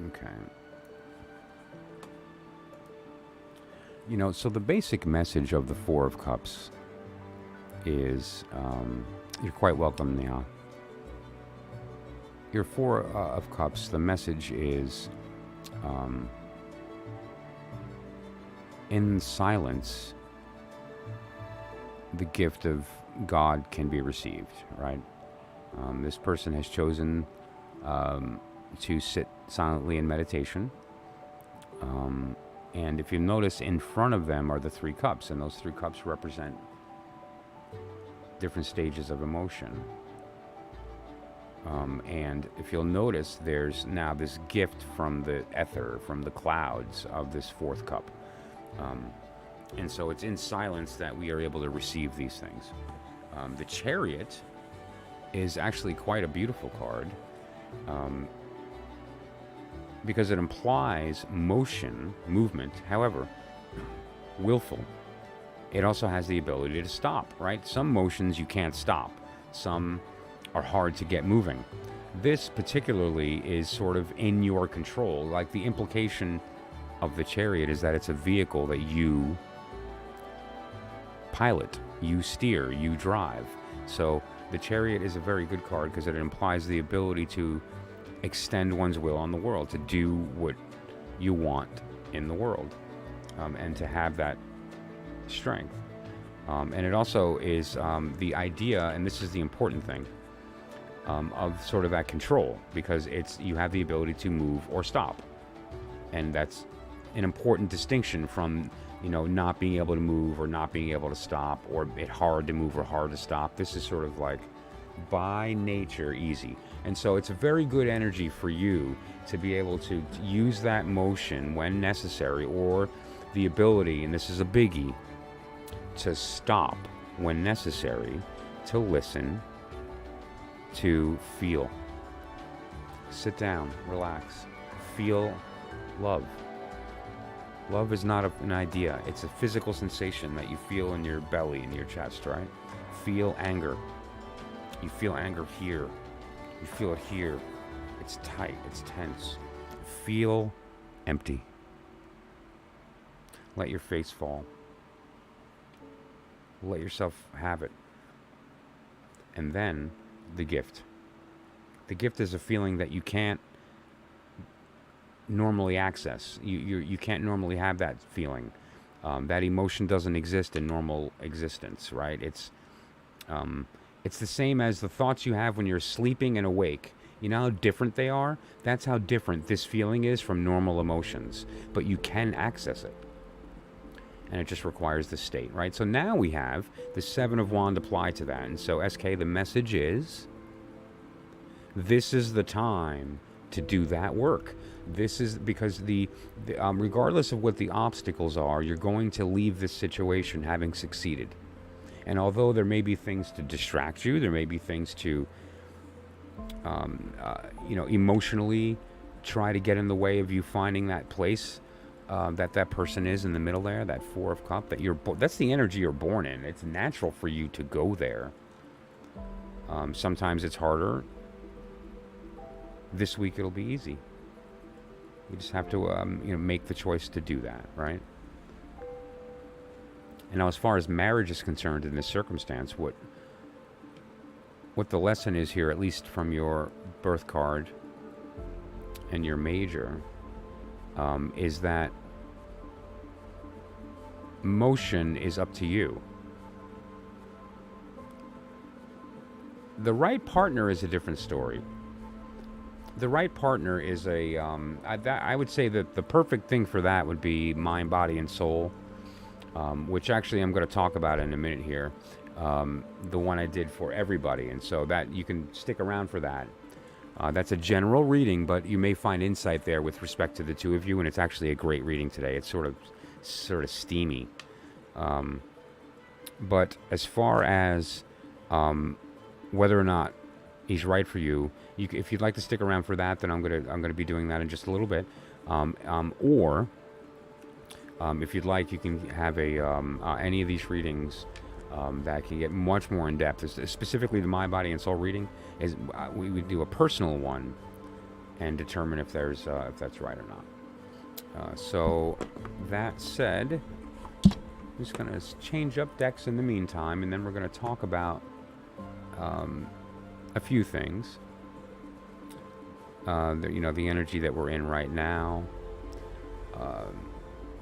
Okay. So the basic message of the Four of Cups is, you're quite welcome now. Your Four of Cups, the message is, in silence, the gift of God can be received, right? This person has chosen to sit silently in meditation. And if you notice, in front of them are the three cups, and those three cups represent different stages of emotion. And if you'll notice, there's now this gift from the ether, from the clouds of this fourth cup. And so it's in silence that we are able to receive these things. The Chariot is actually quite a beautiful card, because it implies movement, however, willful. It also has the ability to stop, right? Some motions you can't stop. Some are hard to get moving. This particularly is sort of in your control. Like, the implication of the Chariot is that it's a vehicle that you pilot, you steer, you drive. So the Chariot is a very good card because it implies the ability to extend one's will on the world, to do what you want in the world, and to have that strength. And it also is the idea, and this is the important thing, of sort of that control, because you have the ability to move or stop. And that's an important distinction from, not being able to move or not being able to stop, or it hard to move or hard to stop. This is sort of like by nature easy. And so it's a very good energy for you to be able to use that motion when necessary, or the ability, and this is a biggie, to stop when necessary, to listen, to feel. Sit down, relax, feel love. Love is not an idea. It's a physical sensation that you feel in your belly, in your chest, right? Feel anger. You feel anger here. You feel it here. It's tight. It's tense. Feel empty. Let your face fall. Let yourself have it. And then the gift. The gift is a feeling that you can't normally access. You can't normally have that feeling. That emotion doesn't exist in normal existence, right? It's the same as the thoughts you have when you're sleeping and awake. You know how different they are? That's how different this feeling is from normal emotions. But you can access it. And it just requires the state, right? So now we have the Seven of Wands applied to that. And so, SK, the message is, this is the time to do that work. This is because regardless of what the obstacles are, you're going to leave this situation having succeeded. And although there may be things to distract you, there may be things to, emotionally try to get in the way of you finding that place that person is in the middle there, that Four of Cups, that's the energy you're born in. It's natural for you to go there. Sometimes it's harder. This week it'll be easy. You just have to, make the choice to do that, right? And now, as far as marriage is concerned in this circumstance, what the lesson is here, at least from your birth card and your major, is that motion is up to you. The right partner is a different story. The right partner is I would say that the perfect thing for that would be mind, body, and soul, which actually I'm going to talk about in a minute here. The one I did for everybody, and so that you can stick around for that. That's a general reading, but you may find insight there with respect to the two of you, and it's actually a great reading today. It's sort of steamy. But as far as whether or not he's right for you, if you'd like to stick around for that, then I'm gonna be doing that in just a little bit. Or if you'd like, you can have any of these readings that can get much more in depth. Specifically, the mind, body, and soul reading is we would do a personal one and determine if that's right or not. So that said, I'm just gonna change up decks in the meantime, and then we're gonna talk about a few things. The energy that we're in right now.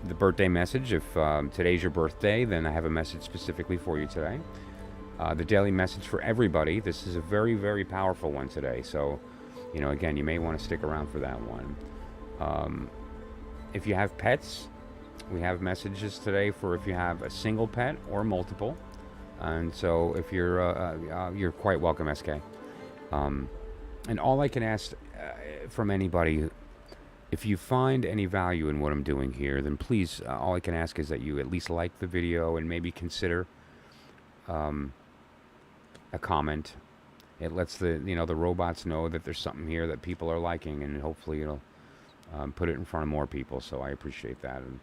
The birthday message. If today's your birthday, then I have a message specifically for you today. The daily message for everybody. This is a very, very powerful one today. So, again, you may want to stick around for that one. If you have pets, we have messages today for if you have a single pet or multiple. And so if you're quite welcome, SK. And all I can ask from anybody, if you find any value in what I'm doing here, then please, all I can ask is that you at least like the video and maybe consider a comment. It lets the robots know that there's something here that people are liking, and hopefully it'll put it in front of more people. So I appreciate that, and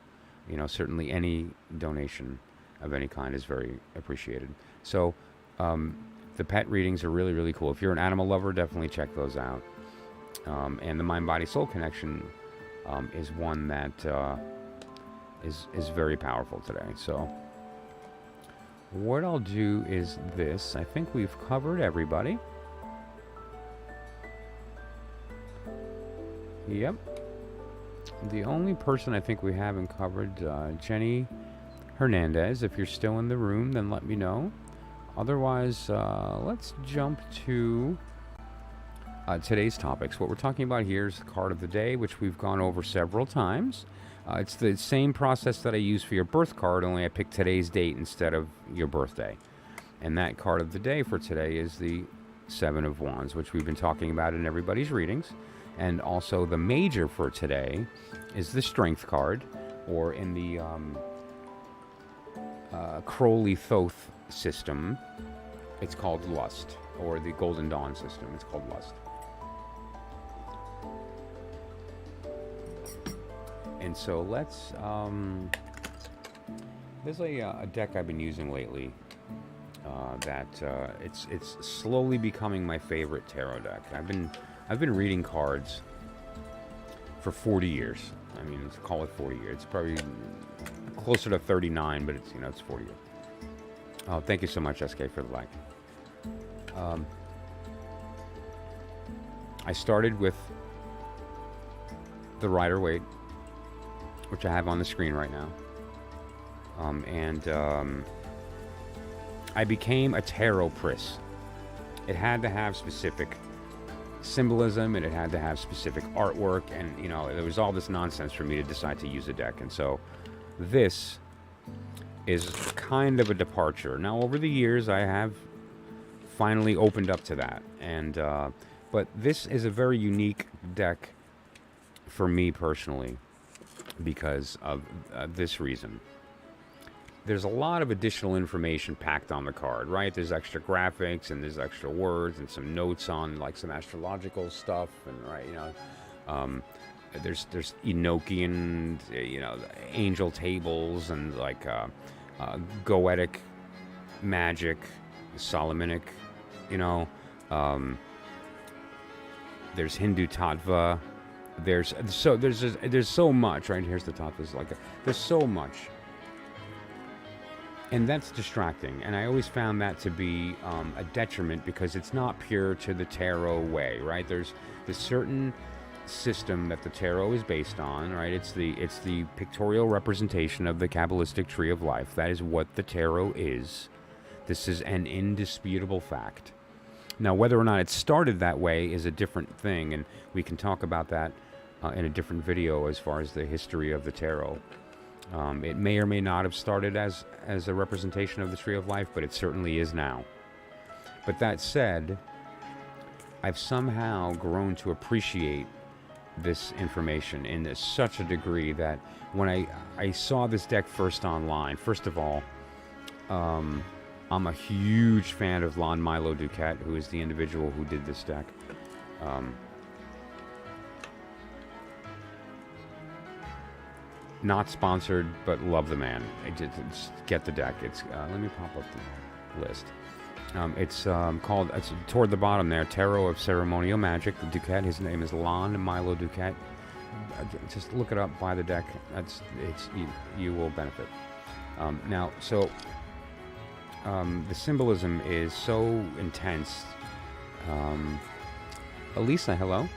certainly any donation of any kind is very appreciated. So the pet readings are really, really cool. If you're an animal lover, definitely check those out. And the mind, body, soul connection is one that is very powerful today. So what I'll do is this. I think we've covered everybody. Yep. The only person I think we haven't covered, Jenny Hernandez. If you're still in the room, then let me know. Otherwise, let's jump to today's topics. What we're talking about here is the card of the day, which we've gone over several times. It's the same process that I use for your birth card, only I picked today's date instead of your birthday. And that card of the day for today is the Seven of Wands, which we've been talking about in everybody's readings. And also the major for today is the Strength card, or in the Crowley-Thoth system, it's called Lust, or the Golden Dawn system, it's called Lust. And so let's, there's a deck I've been using lately that it's slowly becoming my favorite tarot deck. I've been reading cards for 40 years. I mean, let's call it 40 years. It's probably closer to 39, but it's 40 years. Oh, thank you so much, SK, for the like. I started with the Rider-Waite, which I have on the screen right now. I became a tarot priest. It had to have specific symbolism, and it had to have specific artwork, and there was all this nonsense for me to decide to use a deck. And so this is kind of a departure. Now, over the years, I have finally opened up to that, and but this is a very unique deck for me personally, because of this reason. There's a lot of additional information packed on the card, right? There's extra graphics and there's extra words and some notes on like some astrological stuff, and there's Enochian, angel tables and like Goetic magic, Solomonic, you know. There's Hindu Tattva. There's so much, right? Here's the Tattvas. There's so much. And that's distracting, and I always found that to be a detriment because it's not pure to the tarot way, right? There's this certain system that the tarot is based on, right? It's the pictorial representation of the Kabbalistic tree of life. That is what the tarot is. This is an indisputable fact. Now, whether or not it started that way is a different thing, and we can talk about that in a different video as far as the history of the tarot. It may or may not have started as a representation of the tree of life, but it certainly is now. But that said, I've somehow grown to appreciate this information in such a degree that when I saw this deck first online, first of all, I'm a huge fan of Lon Milo Duquette, who is the individual who did this deck. Not sponsored, but love the man. Just get the deck. It's let me pop up the list. It's called, it's toward the bottom there, Tarot of Ceremonial Magic. Duquette, his name is Lon Milo Duquette. Just look it up, buy the deck. You will benefit. Now, so the symbolism is so intense. Elisa, hello.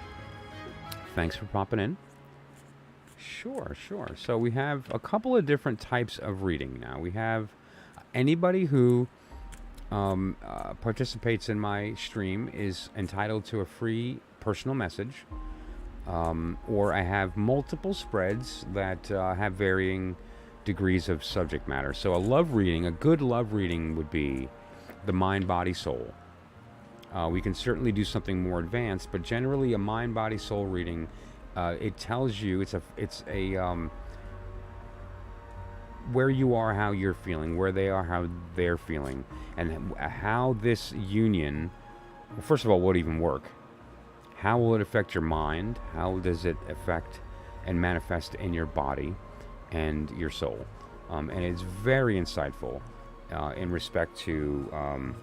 Thanks for popping in. Sure. So we have a couple of different types of reading now. We have anybody who participates in my stream is entitled to a free personal message, or I have multiple spreads that have varying degrees of subject matter. So a good love reading would be the mind, body, soul. We can certainly do something more advanced, but generally a mind, body, soul reading, it tells you it's a where you are, how you're feeling, where they are, how they're feeling, and how this union, well, first of all, will it even work? How will it affect your mind? How does it affect and manifest in your body and your soul? And it's very insightful in respect to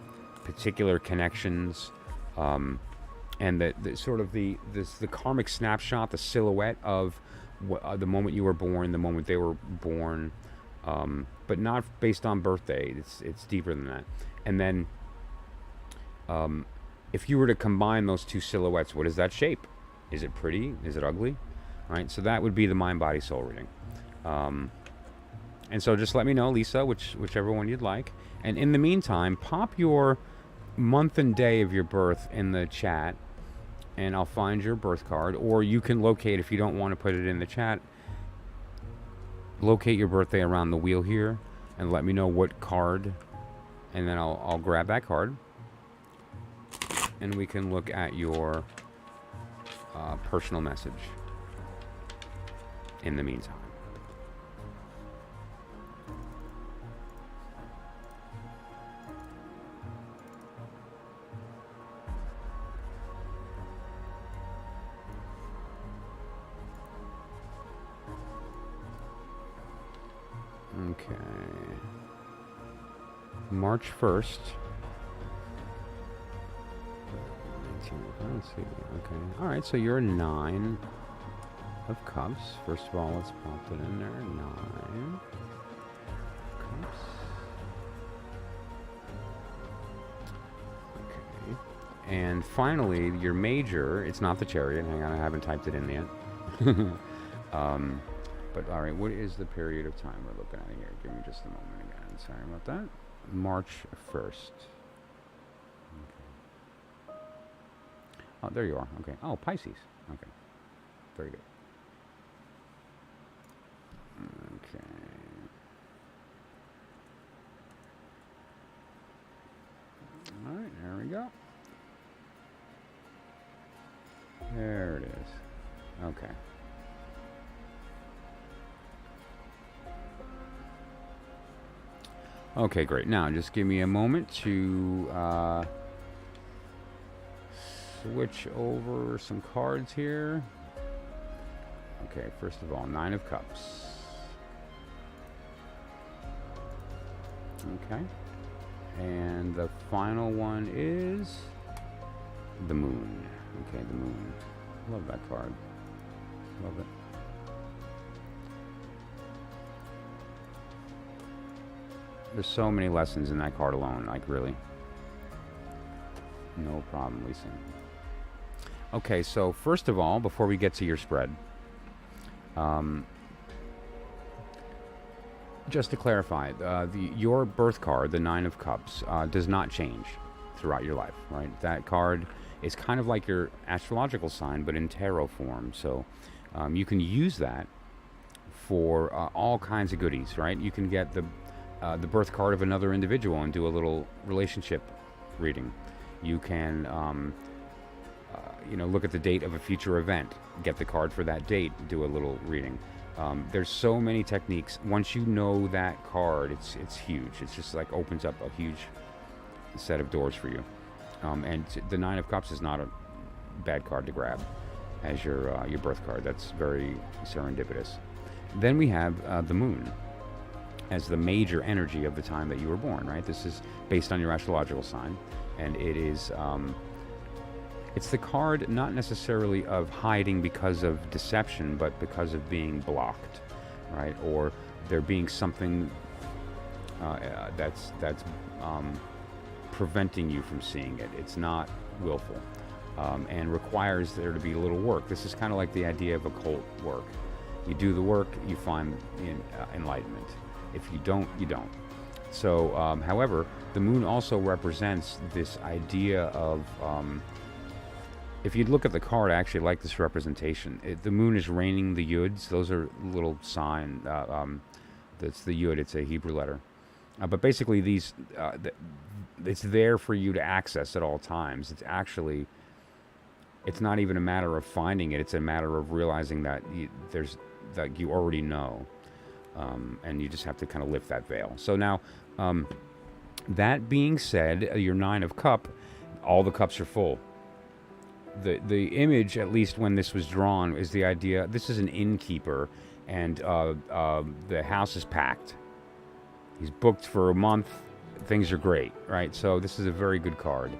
particular connections, and the sort of the karmic snapshot, the silhouette of the moment you were born, the moment they were born, but not based on birthday. It's deeper than that. And then, if you were to combine those two silhouettes, what is that shape? Is it pretty? Is it ugly? Right. So that would be the mind, body, soul reading. And so just let me know, Lisa, whichever one you'd like. And in the meantime, pop your month and day of your birth in the chat, and I'll find your birth card. Or you can locate, if you don't want to put it in the chat, locate your birthday around the wheel here and let me know what card, and then I'll grab that card and we can look at your personal message in the meantime. Okay. March 1st. I don't see. Okay. All right. So you're a 9 of Cups. First of all, let's pop it in there. 9 Cups. Okay. And finally, your major. It's not the Chariot. Hang on, I haven't typed it in yet. But all right, what is the period of time we're looking at here? Give me just a moment again. Sorry about that. March 1st. Okay. Oh, there you are. Okay. Oh, Pisces. Okay. Very good. Okay. All right, there we go. There it is. Okay. Okay, great. Now, just give me a moment to switch over some cards here. Okay, first of all, Nine of Cups. Okay. And the final one is the Moon. Okay, the Moon. Love that card. Love it. There's so many lessons in that card alone, like really. No problem, Lisa. Okay, so first of all, before we get to your spread, just to clarify, your birth card, the Nine of Cups, does not change throughout your life, right? That card is kind of like your astrological sign, but in tarot form. So you can use that for all kinds of goodies, right? You can get the birth card of another individual and do a little relationship reading. You can, look at the date of a future event, get the card for that date, do a little reading. There's so many techniques. Once you know that card, it's huge. It's just like opens up a huge set of doors for you. And the Nine of Cups is not a bad card to grab as your birth card. That's very serendipitous. Then we have the Moon as the major energy of the time that you were born, right? This is based on your astrological sign, and it is it's the card not necessarily of hiding because of deception, but because of being blocked, right? Or there being something that's preventing you from seeing it. It's not willful, and requires there to be a little work. This is kind of like the idea of occult work. You do the work, you find enlightenment. If you don't, you don't. So, however, the Moon also represents this idea of, if you look at the card, I actually like this representation. The Moon is raining the Yuds. Those are little sign. That's the Yud. It's a Hebrew letter. But basically, these it's there for you to access at all times. It's actually, it's not even a matter of finding it. It's a matter of realizing that that you already know. And you just have to kind of lift that veil. So now, that being said, your Nine of Cup, all the cups are full. The image, at least when this was drawn, is the idea, this is an innkeeper, and the house is packed. He's booked for a month. Things are great, right? So this is a very good card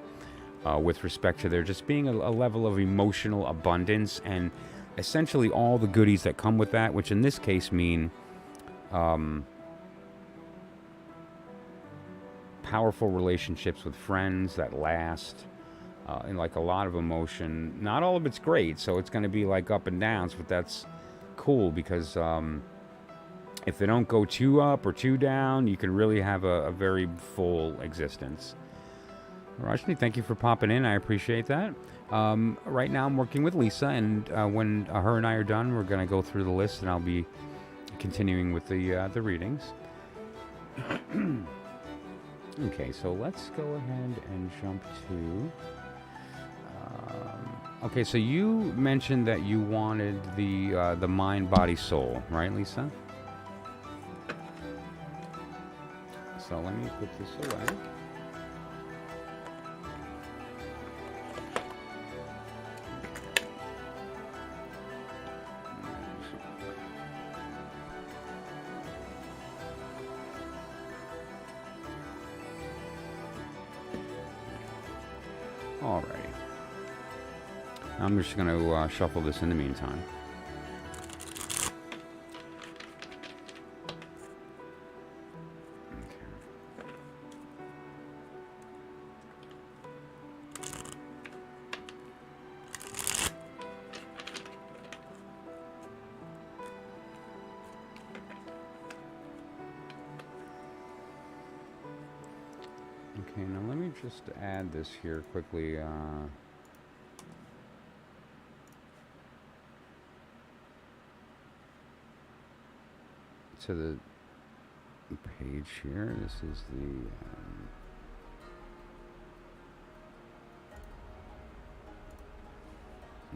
with respect to there just being a level of emotional abundance and essentially all the goodies that come with that, which in this case mean powerful relationships with friends that last, and like a lot of emotion. Not all of it's great, so it's going to be like up and downs, but that's cool because if they don't go too up or too down, you can really have a very full existence. Rajni, thank you for popping in. I appreciate that. Right now I'm working with Lisa, and when her and I are done, we're going to go through the list, and I'll be continuing with the readings. Okay, so let's go ahead and jump to... okay, so you mentioned that you wanted the mind, body, soul, right, Lisa? So let me put this away. Alrighty. I'm just going to shuffle this in the meantime. Okay, now let me just add this here quickly. To the page here. This is the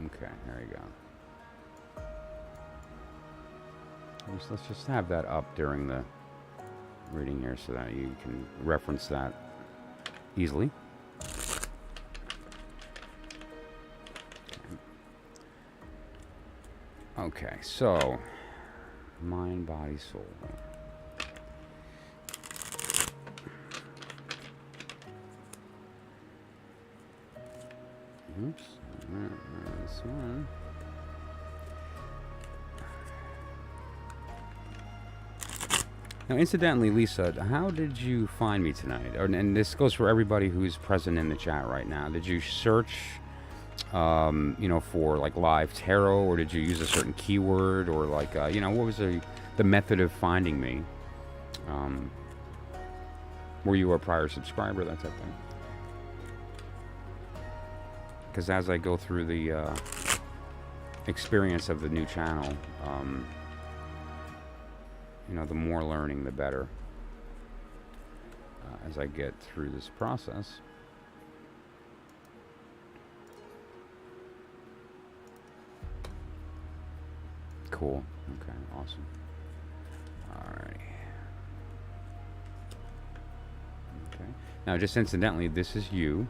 okay, there you go. Let's just have that up during the reading here so that you can reference that easily. Okay, so mind, body, soul. Oops, this one. Now, incidentally, Lisa, how did you find me tonight? And this goes for everybody who's present in the chat right now. Did you search, for like live tarot, or did you use a certain keyword, or like, what was the method of finding me? Were you a prior subscriber, that type of thing? Because as I go through the experience of the new channel, the more learning, the better. As I get through this process. Cool. Okay, awesome. Alright. Okay. Now, just incidentally, this is you,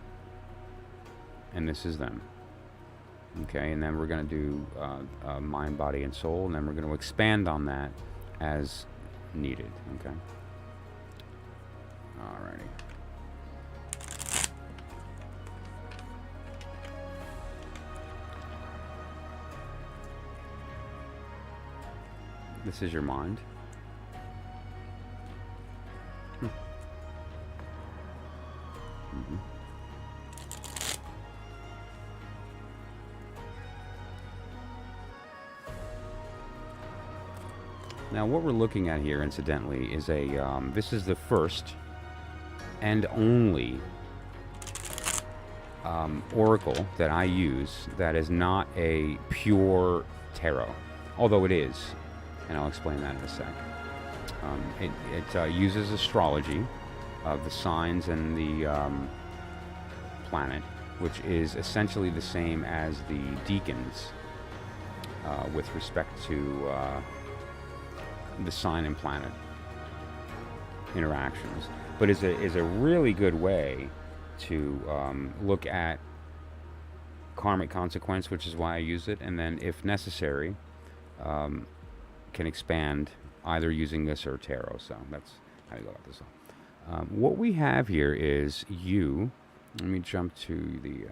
and this is them. Okay, and then we're going to do mind, body, and soul, and then we're going to expand on that as needed. Okay. Alrighty. This is your mind. Now, what we're looking at here, incidentally, is this is the first and only oracle that I use that is not a pure tarot, although it is, and I'll explain that in a sec. It uses astrology of the signs and the planet, which is essentially the same as the deacons with respect to the sign and planet interactions, but is a really good way to look at karmic consequence, which is why I use it, and then if necessary can expand either using this or tarot. So that's how you go about this. What we have here is you. Let me jump to the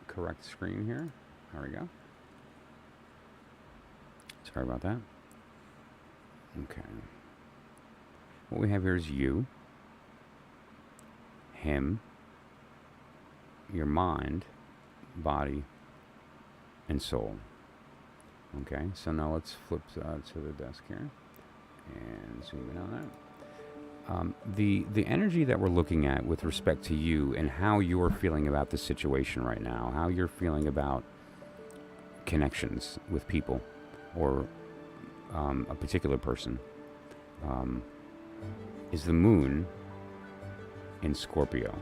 correct screen here. There we go. Sorry about that. Okay. What we have here is you, him, your mind, body, and soul. Okay, so now let's flip to the desk here and zoom in on that. The energy that we're looking at with respect to you and how you're feeling about the situation right now, how you're feeling about connections with people or a particular person, is the moon in Scorpio.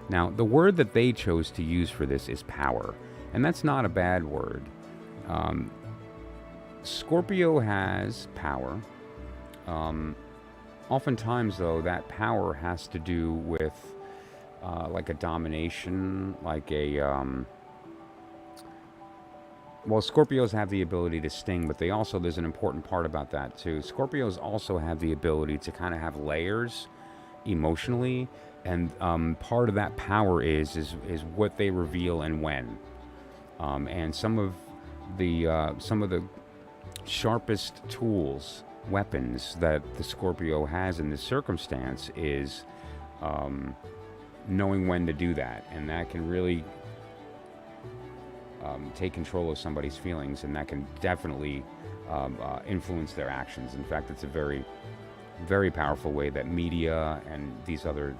Now, the word that they chose to use for this is power, and that's not a bad word. Scorpio has power. Oftentimes, though, that power has to do with like a domination, like a... well, Scorpios have the ability to sting, but they also, there's an important part about that too. Scorpios also have the ability to kind of have layers emotionally, and part of that power is what they reveal and when. And some of the sharpest tools, weapons that the Scorpio has in this circumstance is knowing when to do that, and that can really take control of somebody's feelings, and that can definitely influence their actions. In fact, it's a very, very powerful way that media and these other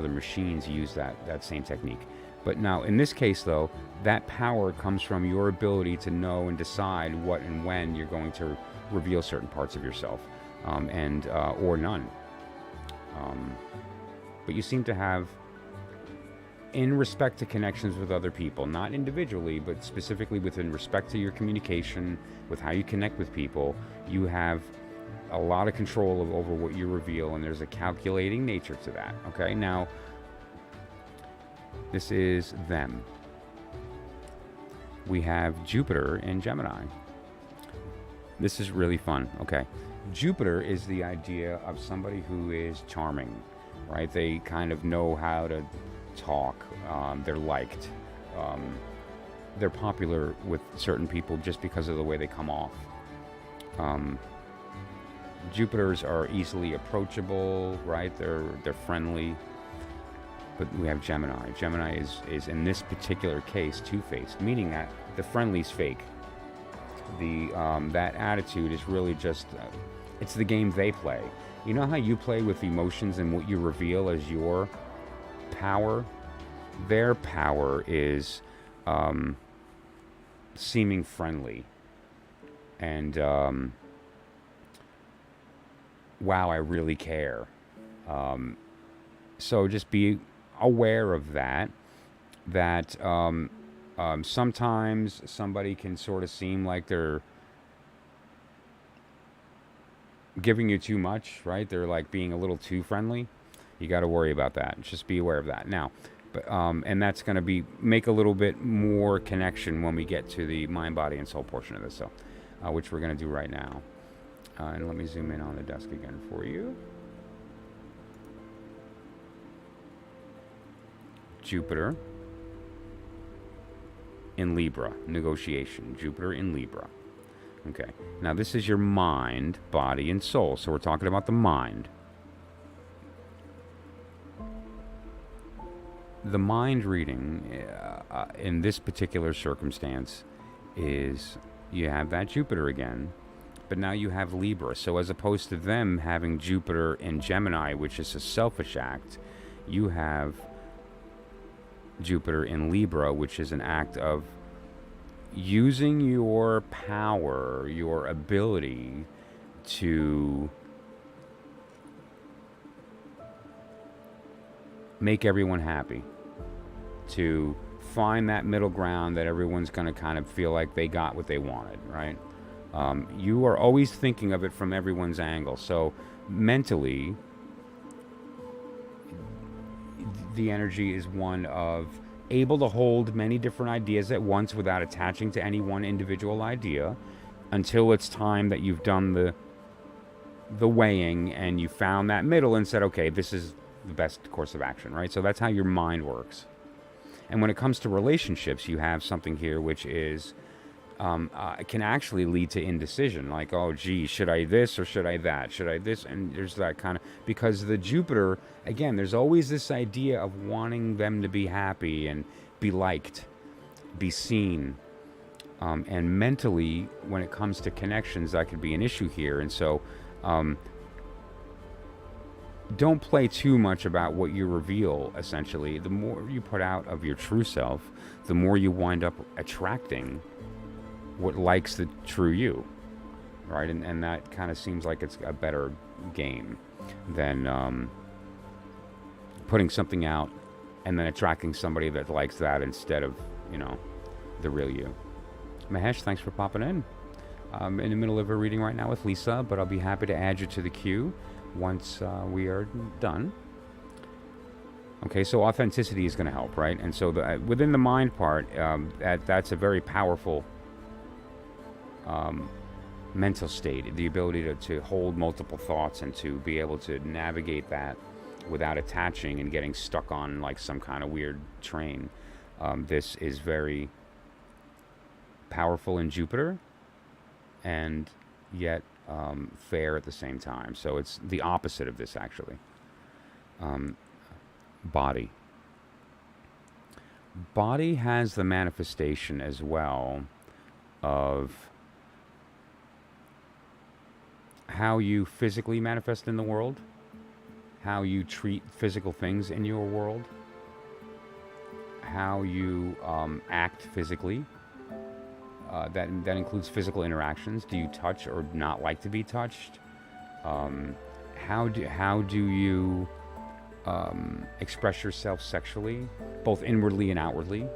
machines use that same technique. But now, in this case, though, that power comes from your ability to know and decide what and when you're going to reveal certain parts of yourself, and or none. But you seem to have in respect to connections with other people, not individually, but specifically within respect to your communication, with how you connect with people, you have a lot of control over what you reveal, and there's a calculating nature to that. Okay, now this is them. We have Jupiter in Gemini. This is really fun. Okay, Jupiter is the idea of somebody who is charming, right? They kind of know how to talk. They're liked. They're popular with certain people just because of the way they come off. Jupiters are easily approachable, right? They're friendly. But we have Gemini. Gemini is in this particular case two-faced, meaning that the friendly's fake. That attitude is really just it's the game they play. You know how you play with emotions and what you reveal as your power? Their power is seeming friendly and wow, I really care. So just be aware of that. That sometimes somebody can sort of seem like they're giving you too much, right? They're like being a little too friendly. You got to worry about that. Just be aware of that. Now, but and that's going to make a little bit more connection when we get to the mind, body, and soul portion of this, so which we're going to do right now. And let me zoom in on the desk again for you. Jupiter in Libra, negotiation. Jupiter in Libra. Okay, now this is your mind, body, and soul. So we're talking about the mind. The mind reading in this particular circumstance is you have that Jupiter again, but now you have Libra. So as opposed to them having Jupiter in Gemini, which is a selfish act, you have Jupiter in Libra, which is an act of using your power, your ability to make everyone happy, to find that middle ground that everyone's going to kind of feel like they got what they wanted, right? You are always thinking of it from everyone's angle. So mentally, the energy is one of able to hold many different ideas at once without attaching to any one individual idea until it's time that you've done the weighing and you found that middle and said, okay, this is the best course of action, right? So that's how your mind works. And when it comes to relationships, you have something here which is can actually lead to indecision, like, oh gee, should I this or should I that, should I this? And there's that kind of, because the Jupiter, again, there's always this idea of wanting them to be happy and be liked, be seen, and mentally when it comes to connections, that could be an issue here. And so don't play too much about what you reveal. Essentially, the more you put out of your true self, the more you wind up attracting what likes the true you, right? And that kind of seems like it's a better game than putting something out and then attracting somebody that likes that instead of, the real you. Mahesh, thanks for popping in. I'm in the middle of a reading right now with Lisa, but I'll be happy to add you to the queue once we are done. Okay, so authenticity is going to help, right? And so within the mind part, that's a very powerful mental state, the ability to hold multiple thoughts and to be able to navigate that without attaching and getting stuck on like some kind of weird train. This is very powerful in Jupiter and yet fair at the same time. So it's the opposite of this, actually. Body. Body has the manifestation as well of how you physically manifest in the world, how you treat physical things in your world, how you act physically. That includes physical interactions. Do you touch or not like to be touched? How do you express yourself sexually, both inwardly and outwardly.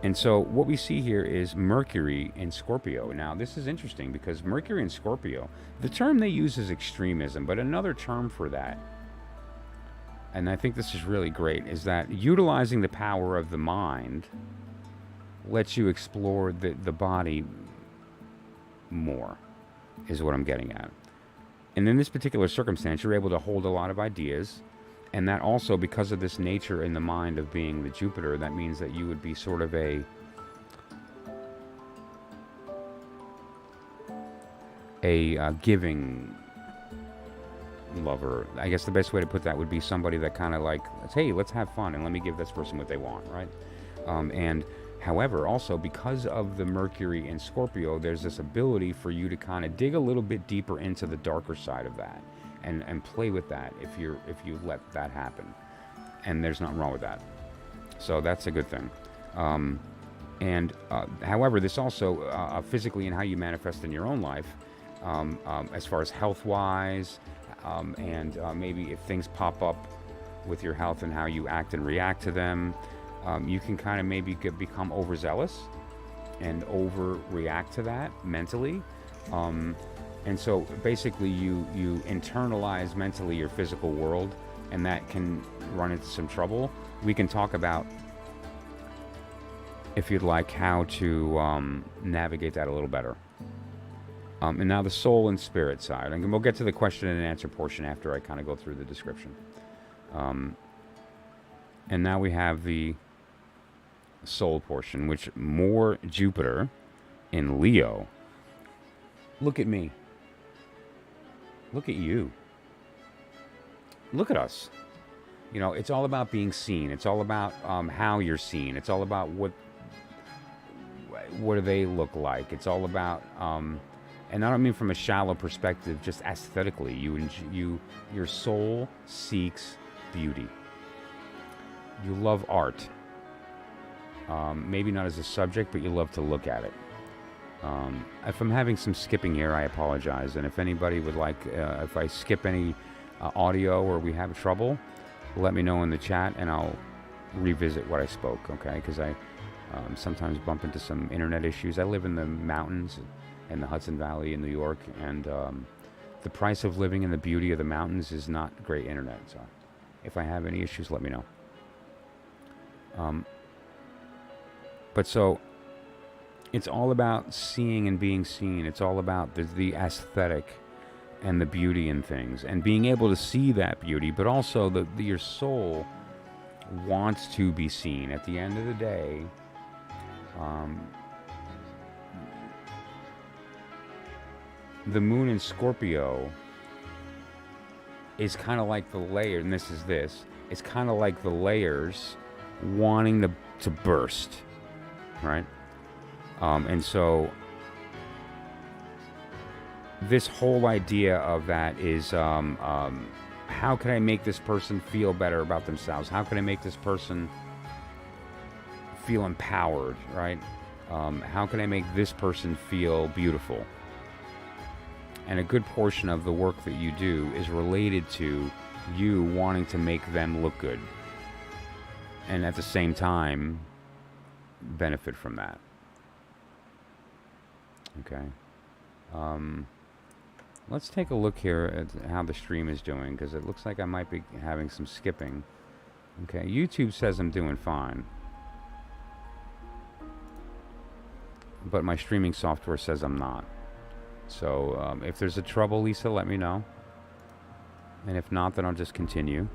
And so what we see here is Mercury in Scorpio. Now, this is interesting because Mercury in Scorpio, the term they use is extremism, but another term for that, and I think this is really great, is that utilizing the power of the mind lets you explore the body more, is what I'm getting at. And in this particular circumstance, you're able to hold a lot of ideas. And that also, because of this nature in the mind of being the Jupiter, that means that you would be sort of a giving lover. I guess the best way to put that would be somebody that kind of like, hey, let's have fun and let me give this person what they want, right? And however, also because of the Mercury in Scorpio, there's this ability for you to kind of dig a little bit deeper into the darker side of that. And play with that if you let that happen, and there's nothing wrong with that. So that's a good thing. However, this also physically and how you manifest in your own life, as far as health-wise, and maybe if things pop up with your health and how you act and react to them, you can kind of maybe become overzealous and overreact to that mentally. And so basically you internalize mentally your physical world, and that can run into some trouble. We can talk about, if you'd like, how to navigate that a little better. And now the soul and spirit side. And we'll get to the question and answer portion after I kind of go through the description. And now we have the soul portion, which more Jupiter in Leo. Look at me. Look at you. Look at us. You know, it's all about being seen. It's all about how you're seen. It's all about what do they look like. It's all about, and I don't mean from a shallow perspective, just aesthetically. Your soul seeks beauty. You love art. Maybe not as a subject, but you love to look at it. If I'm having some skipping here, I apologize. And if anybody would like, if I skip any audio or we have trouble, let me know in the chat and I'll revisit what I spoke, okay? Because I sometimes bump into some internet issues. I live in the mountains in the Hudson Valley in New York, and the price of living in the beauty of the mountains is not great internet. So if I have any issues, let me know. But so it's all about seeing and being seen. It's all about the aesthetic and the beauty in things, and being able to see that beauty, but also your soul wants to be seen. At the end of the day, the moon in Scorpio is kind of like the layer, and it's kind of like the layers wanting to burst, right? And so this whole idea of that is, how can I make this person feel better about themselves? How can I make this person feel empowered, right? How can I make this person feel beautiful? And a good portion of the work that you do is related to you wanting to make them look good, and at the same time benefit from that. Okay. Let's take a look here at how the stream is doing, because it looks like I might be having some skipping. Okay, YouTube says I'm doing fine, but my streaming software says I'm not. So if there's a trouble, Lisa, let me know. And if not, then I'll just continue.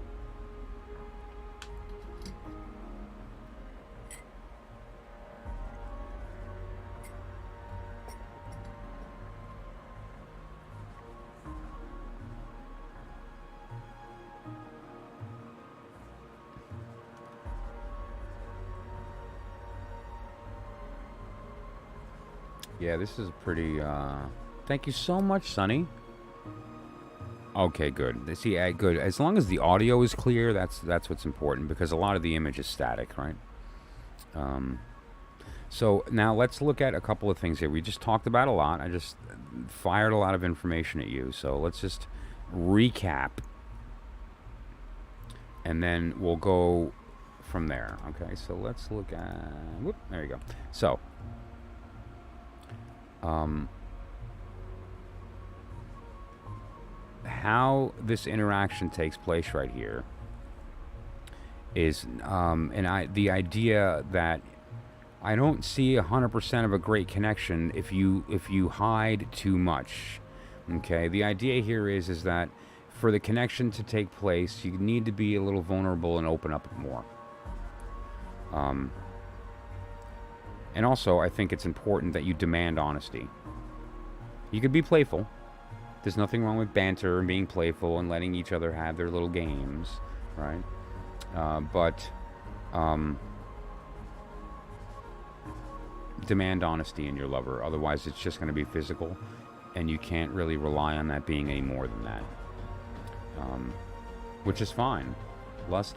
Yeah, this is pretty, thank you so much, Sonny. Okay, good. See, good. As long as the audio is clear, that's what's important, because a lot of the image is static, right? So now let's look at a couple of things here. We just talked about a lot. I just fired a lot of information at you. So let's just recap and then we'll go from there. Okay, so let's look at, whoop, there you go. So, how this interaction takes place right here is, the idea that I don't see 100% of a great connection if you hide too much. Okay, the idea here is that for the connection to take place, you need to be a little vulnerable and open up more. And also, I think it's important that you demand honesty. You could be playful. There's nothing wrong with banter and being playful and letting each other have their little games, right? But demand honesty in your lover. Otherwise, it's just going to be physical, and you can't really rely on that being any more than that. Which is fine. Lust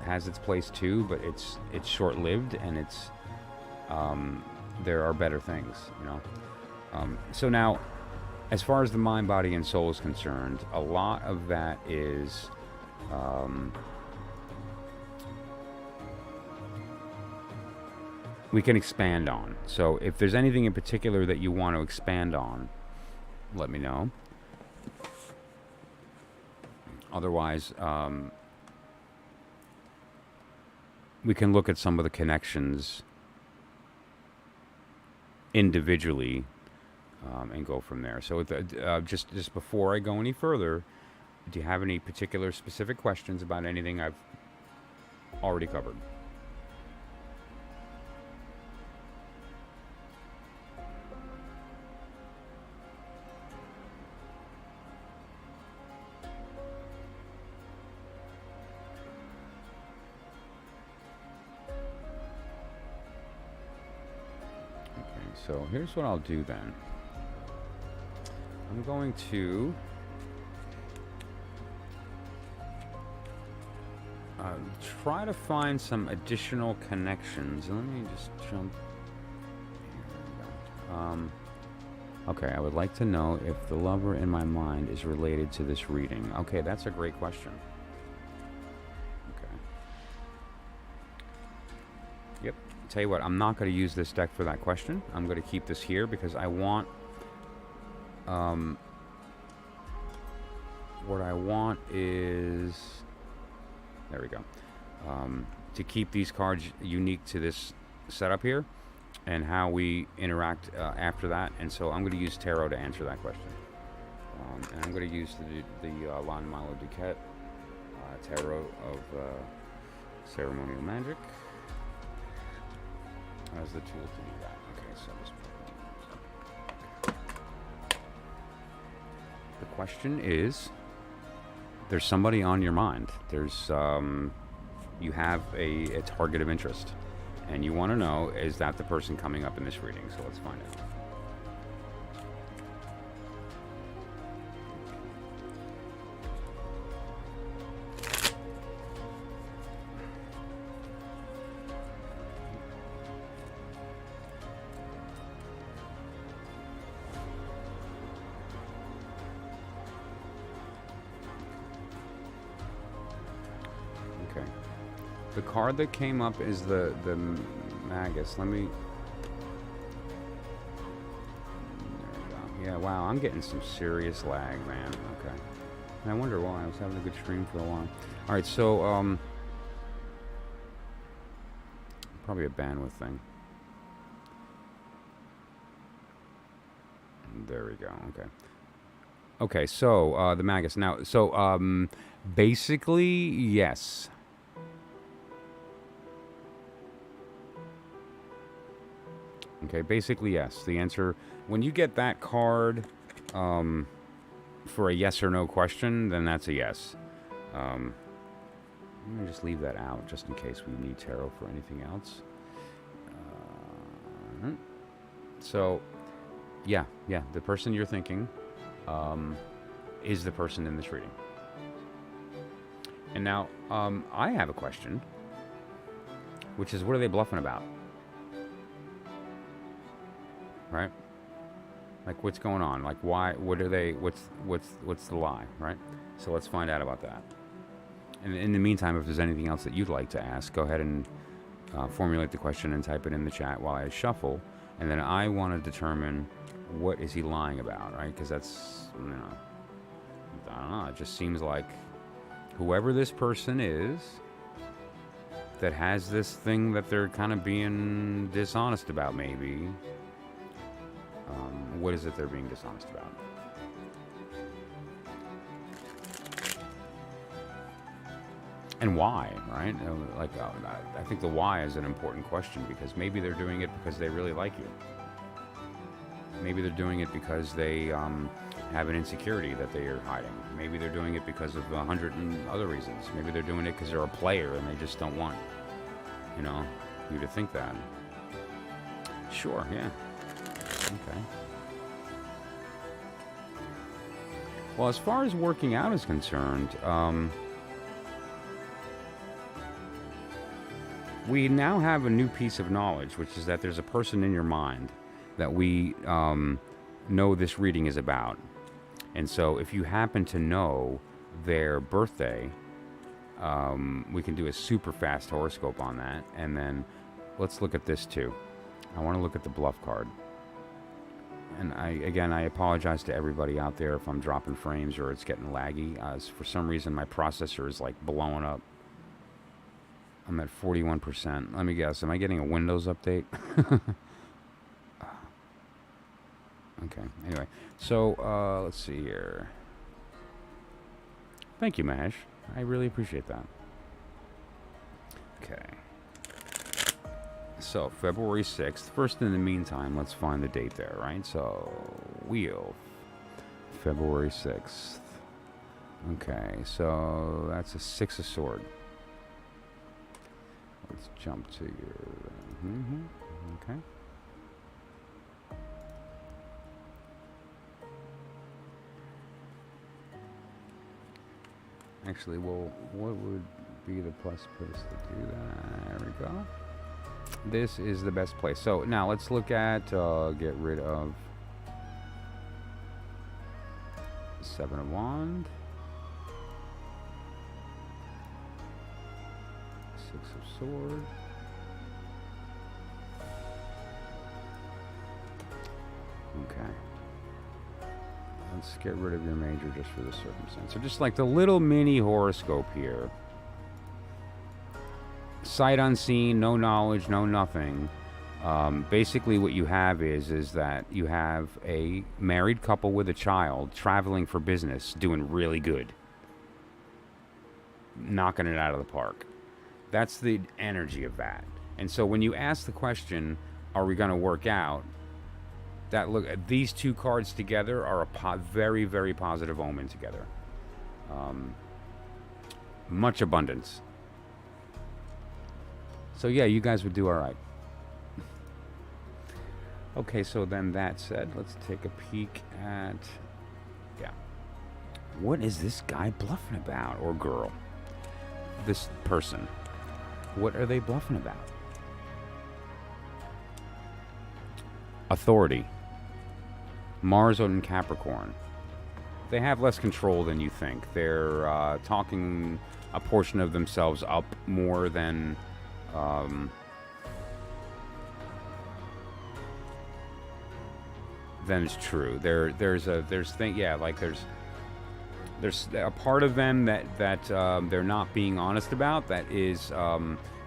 has its place too, but it's short-lived, and it's there are better things, you know. So now, as far as the mind, body, and soul is concerned, a lot of that is we can expand on. So if there's anything in particular that you want to expand on, let me know. Otherwise, we can look at some of the connections individually and go from there. So just before I go any further, do you have any particular specific questions about anything I've already covered? So here's what I'll do then. I'm going to try to find some additional connections. Let me just jump here. Okay, I would like to know if the lover in my mind is related to this reading. Okay, that's a great question. Okay. Yep. Tell you what, I'm not going to use this deck for that question. I'm going to keep this here because I want what I want is, there we go, to keep these cards unique to this setup here and how we interact after that. And so I'm going to use tarot to answer that question. And I'm going to use the Lan Malo Duquette tarot of ceremonial magic as the tool to do that. Okay, so the question is, there's somebody on your mind. There's you have a target of interest, and you want to know, is that the person coming up in this reading? So let's find out. The card that came up is the Magus. Let me. There we go. Yeah, wow, I'm getting some serious lag, man. Okay. And I wonder why. I was having a good stream for a while. All right, so probably a bandwidth thing. There we go. Okay. Okay, so the Magus. Now, so basically, yes. Okay, basically, yes. The answer, when you get that card for a yes or no question, then that's a yes. I'm going to just leave that out just in case we need tarot for anything else. So, yeah, the person you're thinking is the person in this reading. And now, I have a question, which is, what are they bluffing about? Right? Like, what's going on? Like, why? What are they? What's the lie? Right? So let's find out about that. And in the meantime, if there's anything else that you'd like to ask, go ahead and formulate the question and type it in the chat while I shuffle. And then I want to determine what is he lying about, right? Because that's, you know, I don't know. It just seems like whoever this person is that has this thing that they're kind of being dishonest about, maybe. What is it they're being dishonest about? And why, right? Like, I think the why is an important question, because maybe they're doing it because they really like you. Maybe they're doing it because they have an insecurity that they are hiding. Maybe they're doing it because of 100 and other reasons. Maybe they're doing it because they're a player and they just don't want, you know, you to think that. Sure, yeah. Okay. Well, as far as working out is concerned, we now have a new piece of knowledge, which is that there's a person in your mind that we know this reading is about. And so if you happen to know their birthday, we can do a super fast horoscope on that. And then let's look at this too. I want to look at the bluff card. And I apologize to everybody out there if I'm dropping frames or it's getting laggy. For some reason, my processor is like blowing up. I'm at 41%. Let me guess. Am I getting a Windows update? Okay. Anyway, so let's see here. Thank you, Mahesh. I really appreciate that. Okay. So February 6th. First, in the meantime, let's find the date there, right? So wheel. February 6th. Okay. So that's a 6 of Swords. Let's jump to your... Okay. Actually, well, what would be the plus place to do that? There we go. This is the best place. So now let's look at get rid of 7 of Wands, 6 of Swords. Okay. Let's get rid of your major just for this circumstance. So just like the little mini horoscope here. Sight unseen, no knowledge, no nothing. Basically what you have is that you have a married couple with a child traveling for business, doing really good. Knocking it out of the park. That's the energy of that. And so when you ask the question, are we going to work out? That look, these two cards together are a very, very positive omen together. Much abundance. So yeah, you guys would do all right. Okay, so then that said, let's take a peek at... Yeah. What is this guy bluffing about? Or girl? This person. What are they bluffing about? Authority. Mars in Capricorn. They have less control than you think. They're talking a portion of themselves up more than is true. There's a part of them that they're not being honest about. That is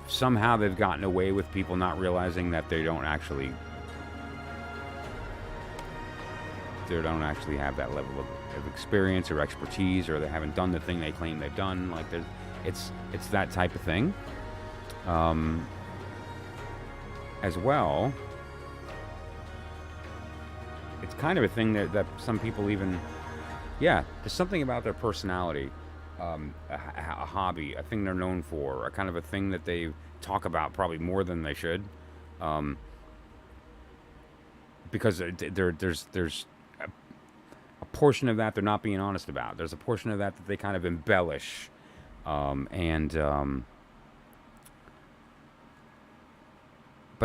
somehow they've gotten away with people not realizing that they don't actually have that level of experience or expertise, or they haven't done the thing they claim they've done. Like it's that type of thing. As well, it's kind of a thing that some people even, there's something about their personality, a hobby, a thing they're known for, a kind of a thing that they talk about probably more than they should, because there's a portion of that they're not being honest about. There's a portion of that they kind of embellish, but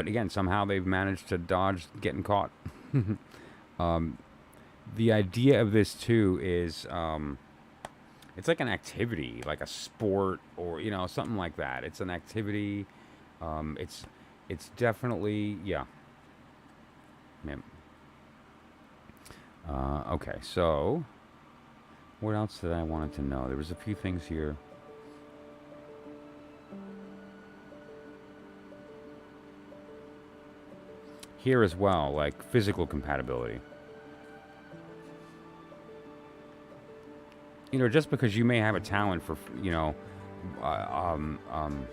again, somehow they've managed to dodge getting caught. The idea of this too is It's like an activity, like a sport, or something like that. It's an activity. It's definitely, yeah. Man. Okay, so what else did I wanted to know? There was a few things here. Here as well, like physical compatibility. Just because you may have a talent for, uh, um, um,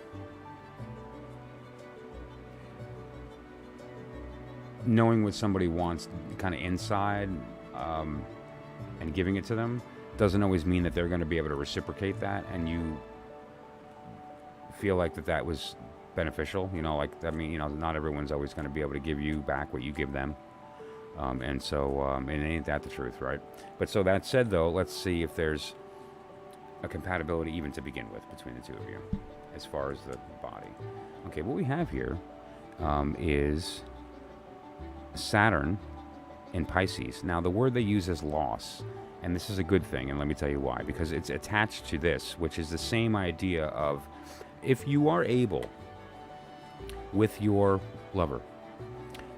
knowing what somebody wants kind of inside, um, and giving it to them doesn't always mean that they're going to be able to reciprocate that, and you feel like that was beneficial. Not everyone's always going to be able to give you back what you give them. And so, and ain't that the truth, right? But so that said, though, let's see if there's a compatibility even to begin with between the two of you as far as the body. Okay, what we have here is Saturn in Pisces. Now, the word they use is loss, and this is a good thing, and let me tell you why. Because it's attached to this, which is the same idea of if you are able with your lover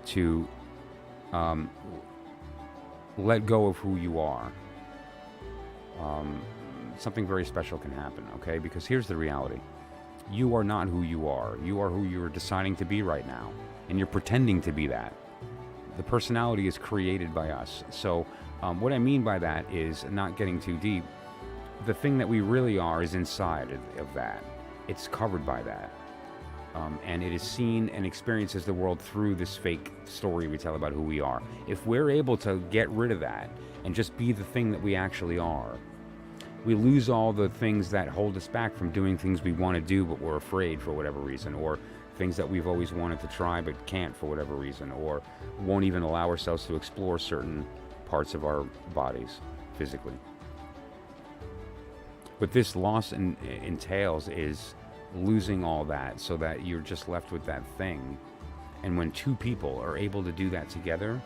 to let go of who you are, something very special can happen, okay? Because here's the reality. You are not who you are. You are who you're deciding to be right now, and you're pretending to be that. The personality is created by us. So what I mean by that is, not getting too deep, the thing that we really are is inside of that. It's covered by that. And it is seen and experiences the world through this fake story we tell about who we are. If we're able to get rid of that and just be the thing that we actually are, we lose all the things that hold us back from doing things we want to do but we're afraid for whatever reason, or things that we've always wanted to try but can't for whatever reason, or won't even allow ourselves to explore certain parts of our bodies physically. What this loss entails is losing all that so that you're just left with that thing. And when two people are able to do that together,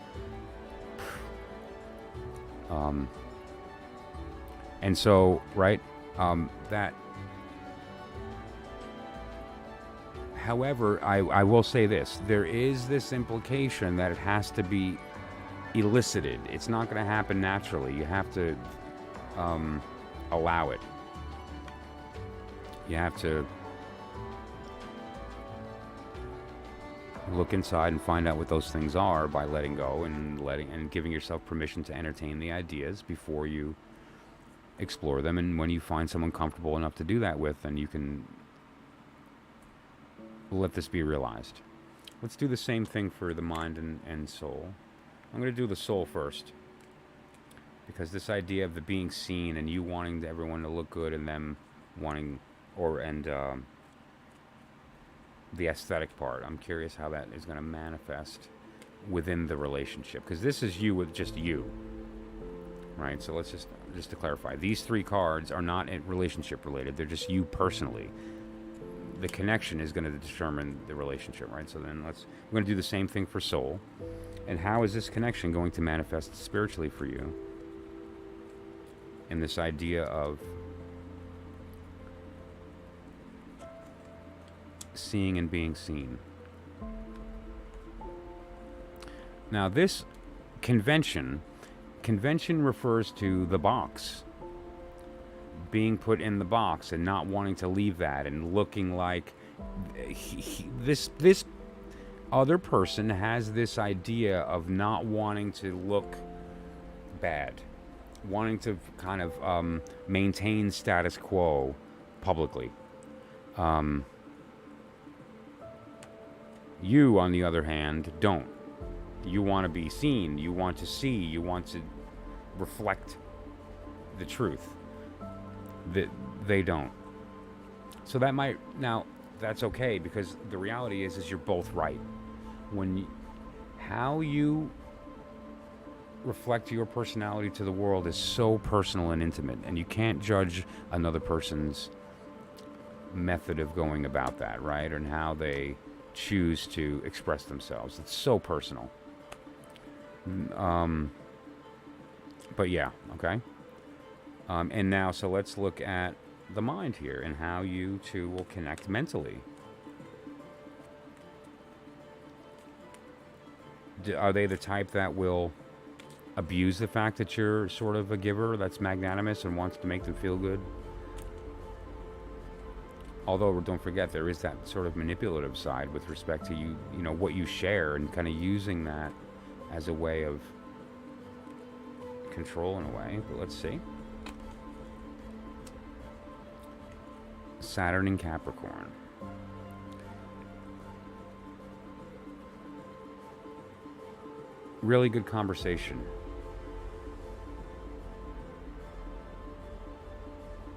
and so, right, that, however, I will say this, there is this implication that it has to be elicited. It's not going to happen naturally. You have to allow it. You have to look inside and find out what those things are by letting go and giving yourself permission to entertain the ideas before you explore them. And when you find someone comfortable enough to do that with, then you can let this be realized. Let's do the same thing for the mind and soul. I'm going to do the soul first, because this idea of the being seen and you wanting everyone to look good and them wanting, the aesthetic part, I'm curious how that is going to manifest within the relationship, because this is you with just you, right? So let's just to clarify, these three cards are not relationship related. They're just you personally. The connection is going to determine the relationship, right? So then we're going to do the same thing for soul. And how is this connection going to manifest spiritually for you in this idea of seeing and being seen? Now, this convention refers to the box, being put in the box and not wanting to leave that, and looking like this other person has this idea of not wanting to look bad, wanting to kind of maintain status quo publicly. You, on the other hand, don't. You want to be seen. You want to see. You want to reflect the truth. That they don't. So that's okay, because the reality is you're both right. How you reflect your personality to the world is so personal and intimate, and you can't judge another person's method of going about that, right? And how they choose to express themselves. It's so personal. But yeah, okay. And now, so let's look at the mind here and how you two will connect mentally. Are they the type that will abuse the fact that you're sort of a giver that's magnanimous and wants to make them feel good? Although, don't forget, there is that sort of manipulative side with respect to you know, what you share, and kind of using that as a way of control in a way. But let's see. Saturn in Capricorn. Really good conversation.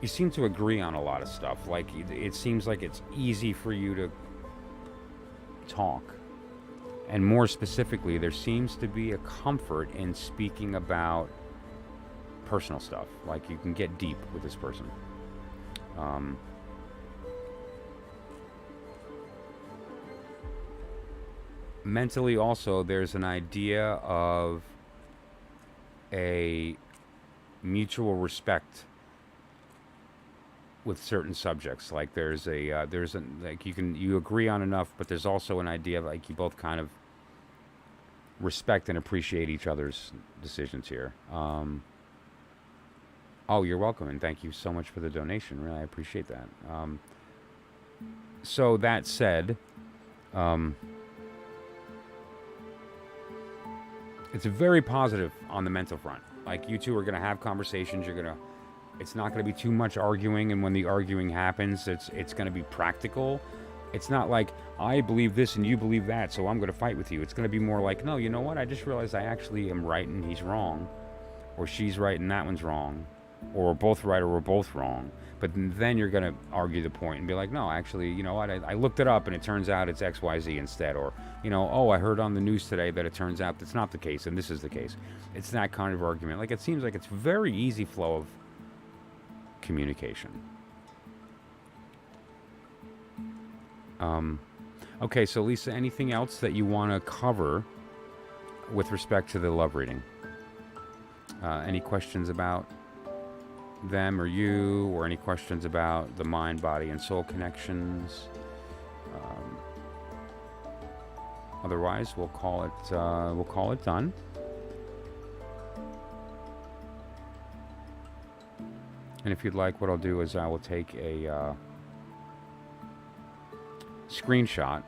You seem to agree on a lot of stuff. Like, it seems like it's easy for you to talk. And more specifically, there seems to be a comfort in speaking about personal stuff. Like, you can get deep with this person. Mentally also, there's an idea of a mutual respect with certain subjects. Like, there's like, you agree on enough, but there's also an idea of, like, you both kind of respect and appreciate each other's decisions here. Oh, you're welcome, and thank you so much for the donation. Really, I appreciate that. So that said, it's very positive on the mental front. Like, you two are going to have conversations. It's not going to be too much arguing, and when the arguing happens, it's going to be practical. It's not like, I believe this and you believe that, so I'm going to fight with you. It's going to be more like, no, you know what? I just realized I actually am right and he's wrong, or she's right and that one's wrong, or we're both right or we're both wrong. But then you're going to argue the point and be like, no, actually, you know what? I looked it up and it turns out it's XYZ instead. Or, you know, oh, I heard on the news today that it turns out that's not the case and this is the case. It's that kind of argument. Like, it seems like it's very easy flow of communication. Okay, so Lisa, anything else that you want to cover with respect to the love reading? Any questions about them or you, or any questions about the mind, body, and soul connections? Otherwise, we'll call it done. And if you'd like, what I'll do is I will take a screenshot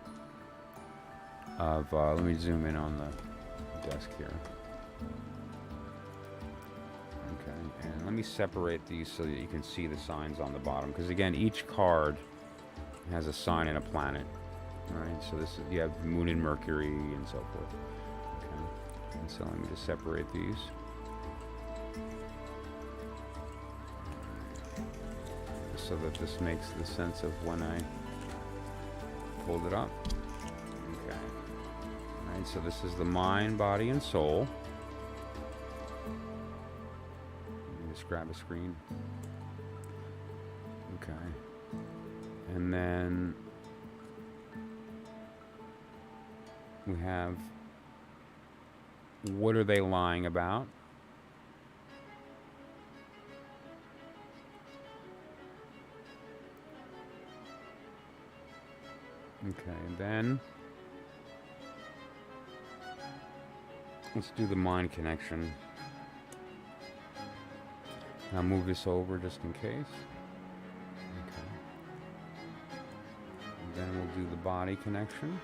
of, let me zoom in on the desk here. Okay, and let me separate these so that you can see the signs on the bottom. Because again, each card has a sign and a planet. Alright, so you have Moon and Mercury and so forth. Okay, and so let me just separate these. So that this makes the sense of when I pulled it up. Okay. Alright, so this is the mind, body, and soul. Let me just grab a screen. Okay. And then we have, what are they lying about? Okay, and then let's do the mind connection. I'll move this over just in case. Okay. And then we'll do the body connection.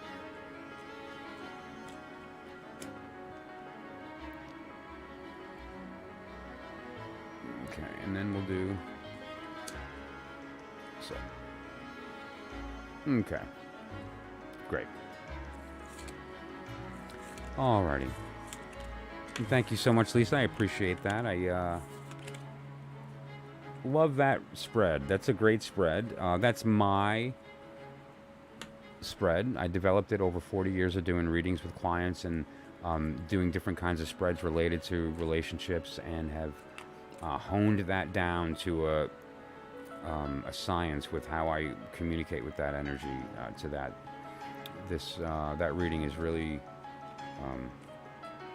Okay, and then we'll do so. Okay. Great. Alrighty. Thank you so much, Lisa. I appreciate that. I love that spread. That's a great spread. That's my spread. I developed it over 40 years of doing readings with clients and doing different kinds of spreads related to relationships, and have honed that down to a science with how I communicate with that energy to that. That reading is really,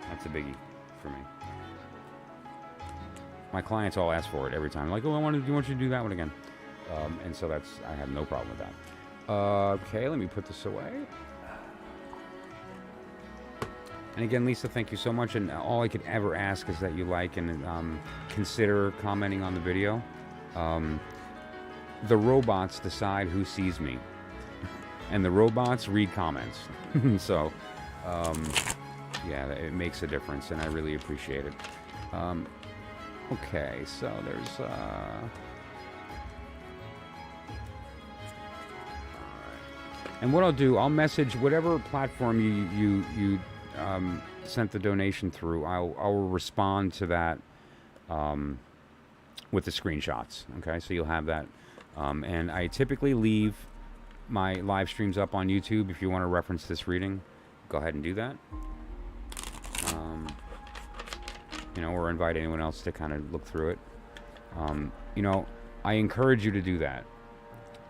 that's a biggie for me. My clients all ask for it every time. Like, oh, I want you to do that one again. And so I have no problem with that. Okay, let me put this away. And again, Lisa, thank you so much. And all I could ever ask is that you like and consider commenting on the video. The robots decide who sees me, and the robots read comments. So, yeah, it makes a difference, and I really appreciate it. Okay, so there's... And what I'll do, I'll message whatever platform you sent the donation through. I'll respond to that with the screenshots. Okay, so you'll have that. And I typically leave my live streams up on YouTube. If you want to reference this reading, go ahead and do that. Or invite anyone else to kind of look through it. I encourage you to do that.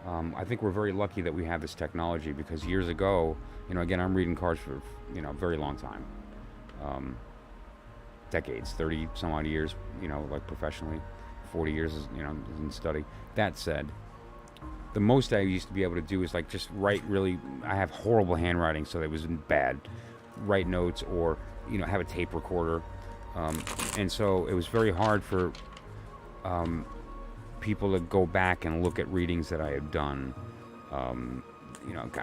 I think we're very lucky that we have this technology, because years ago, again, I'm reading cards for, a very long time. Decades, 30 some odd years, like professionally, 40 years, in study. That said, the most I used to be able to do is like just write I have horrible handwriting, so that was bad. Write notes or, have a tape recorder. And so it was very hard for people to go back and look at readings that I had done,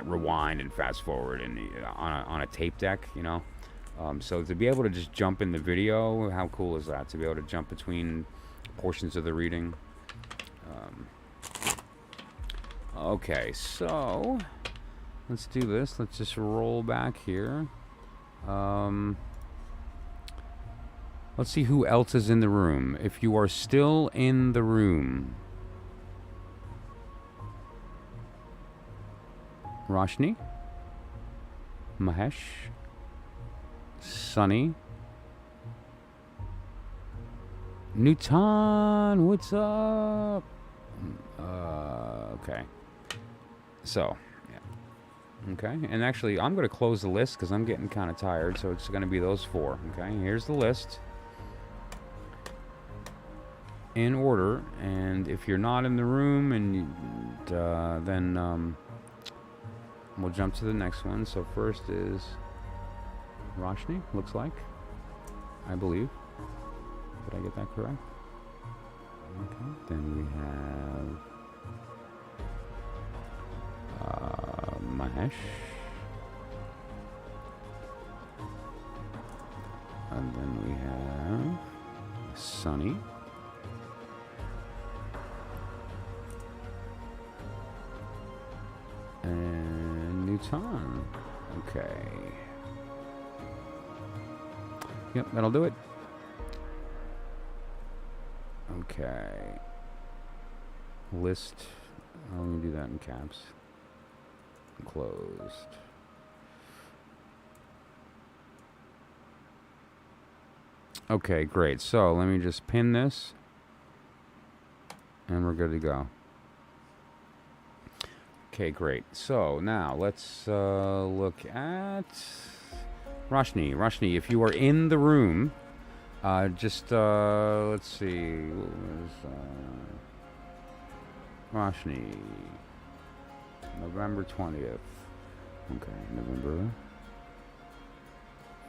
rewind and fast forward and on a tape deck, so to be able to just jump in the video, how cool is that? To be able to jump between portions of the reading. Okay, so let's do this. Let's just roll back here. Let's see who else is in the room. If you are still in the room, Roshni, Mahesh, Sunny, Newton, what's up? Okay. So, yeah. Okay, and actually, I'm going to close the list because I'm getting kind of tired, so it's going to be those four. Okay, here's the list in order, and if you're not in the room, then we'll jump to the next one. So first is Roshni, looks like, I believe. Did I get that correct? Okay, then we have Mahesh, and then we have Sunny, and Newton. Okay. Yep, that'll do it. Okay. List. Let me do that in caps. Closed. Okay, great. So let me just pin this, and we're good to go. Okay, great. So now let's look at Roshni. Roshni, if you are in the room, just let's see. Roshni, November 20th. Okay, November.